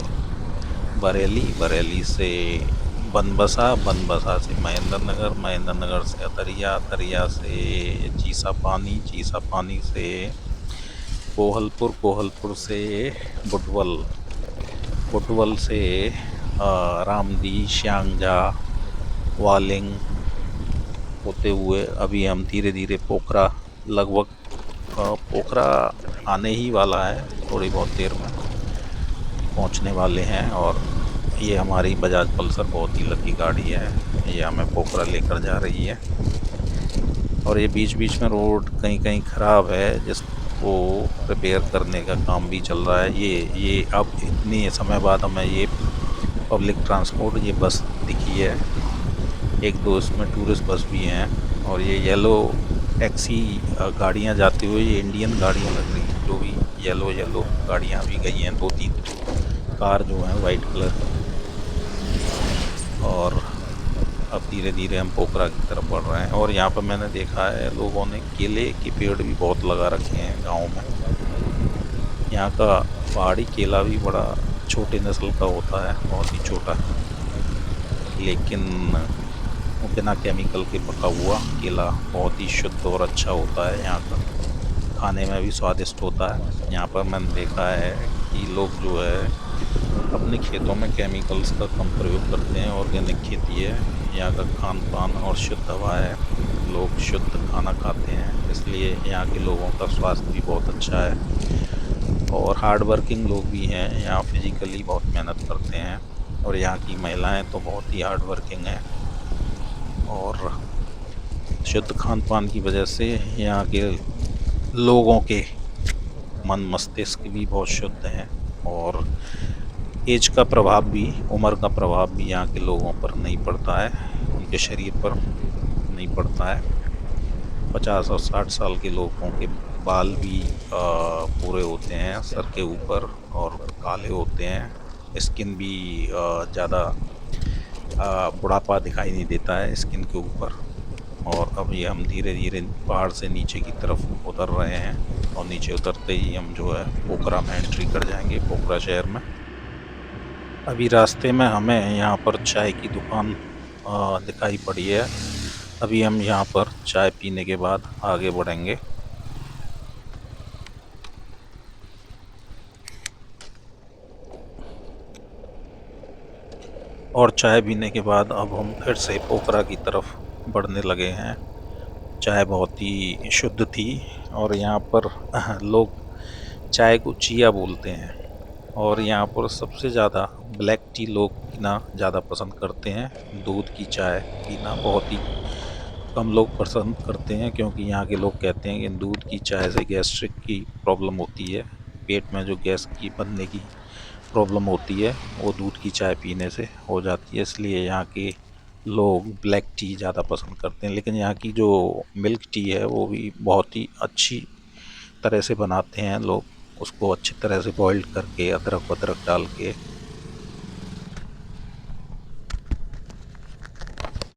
बरेली, बरेली से बनबसा, बनबसा से महेंद्र नगर, महेंद्र नगर से अतरिया, अतरिया से चीसा पानी, चीसा पानी से कोहलपुर, कोहलपुर से बुटवल, बुटवल से रामदी, श्यांगजा, वालिंग होते हुए अभी हम धीरे धीरे पोखरा, लगभग पोखरा आने ही वाला है, थोड़ी बहुत देर में पहुंचने वाले हैं। और ये हमारी बजाज पल्सर बहुत ही लकी गाड़ी है, ये हमें पोखरा लेकर जा रही है। और ये बीच बीच में रोड कहीं कहीं ख़राब है, जिसको रिपेयर करने का काम भी चल रहा है। ये अब इतने समय बाद हमें ये पब्लिक ट्रांसपोर्ट, ये बस दिखी है। एक दो इसमें टूरिस्ट बस भी हैं, और ये येलो टैक्सी गाड़ियाँ जाती हुई ये इंडियन गाड़ियाँ लग रही हैं। जो भी येलो गाड़ियाँ भी गई हैं, 2-3 कार जो हैं वाइट कलर। और अब धीरे धीरे हम पोखरा की तरफ बढ़ रहे हैं। और यहाँ पर मैंने देखा है लोगों ने केले के पेड़ भी बहुत लगा रखे हैं गाँव में। यहाँ का पहाड़ी केला भी बड़ा छोटे नस्ल का होता है, बहुत ही छोटा, लेकिन बिना केमिकल के पका हुआ केला बहुत ही शुद्ध और अच्छा होता है। यहाँ का खाने में भी स्वादिष्ट होता है। यहाँ पर मैंने देखा है कि लोग जो है अपने खेतों में केमिकल्स का कम प्रयोग करते हैं, ऑर्गेनिक खेती है। यहाँ का खान पान और शुद्ध हवा है, लोग शुद्ध खाना खाते हैं, इसलिए यहाँ के लोगों का स्वास्थ्य भी बहुत अच्छा है। और हार्ड वर्किंग लोग भी हैं, यहाँ फिजिकली बहुत मेहनत करते हैं। और यहाँ की महिलाएं तो बहुत ही हार्ड वर्किंग हैं, और शुद्ध खान पान की वजह से यहाँ के लोगों के मन मस्तिष्क भी बहुत शुद्ध हैं। और एज का प्रभाव भी, उम्र का प्रभाव भी यहाँ के लोगों पर नहीं पड़ता है, उनके शरीर पर नहीं पड़ता है। 50 और 60 साल के लोगों के बाल भी पूरे होते हैं सर के ऊपर और काले होते हैं। स्किन भी ज़्यादा बुढ़ापा दिखाई नहीं देता है स्किन के ऊपर। और अब ये हम धीरे धीरे पहाड़ से नीचे की तरफ उतर रहे हैं, और नीचे उतरते ही हम जो है पोखरा में एंट्री कर जाएंगे, पोखरा शहर में। अभी रास्ते में हमें यहाँ पर चाय की दुकान दिखाई पड़ी है। अभी हम यहाँ पर चाय पीने के बाद आगे बढ़ेंगे। और चाय पीने के बाद अब हम फिर से पोखरा की तरफ बढ़ने लगे हैं। चाय बहुत ही शुद्ध थी, और यहाँ पर लोग चाय को चिया बोलते हैं। और यहाँ पर सबसे ज़्यादा ब्लैक टी लोग पीना ज़्यादा पसंद करते हैं। दूध की चाय पीना बहुत ही कम लोग पसंद करते हैं, क्योंकि यहाँ के लोग कहते हैं कि दूध की चाय से गैस्ट्रिक की प्रॉब्लम होती है, पेट में जो गैस की बनने की प्रॉब्लम होती है वो दूध की चाय पीने से हो जाती है। इसलिए यहाँ के लोग ब्लैक टी ज़्यादा पसंद करते हैं। लेकिन यहाँ की जो मिल्क टी है वो भी बहुत ही अच्छी तरह से बनाते हैं लोग, उसको अच्छी तरह से बॉइल्ड करके अदरक वदरक डाल के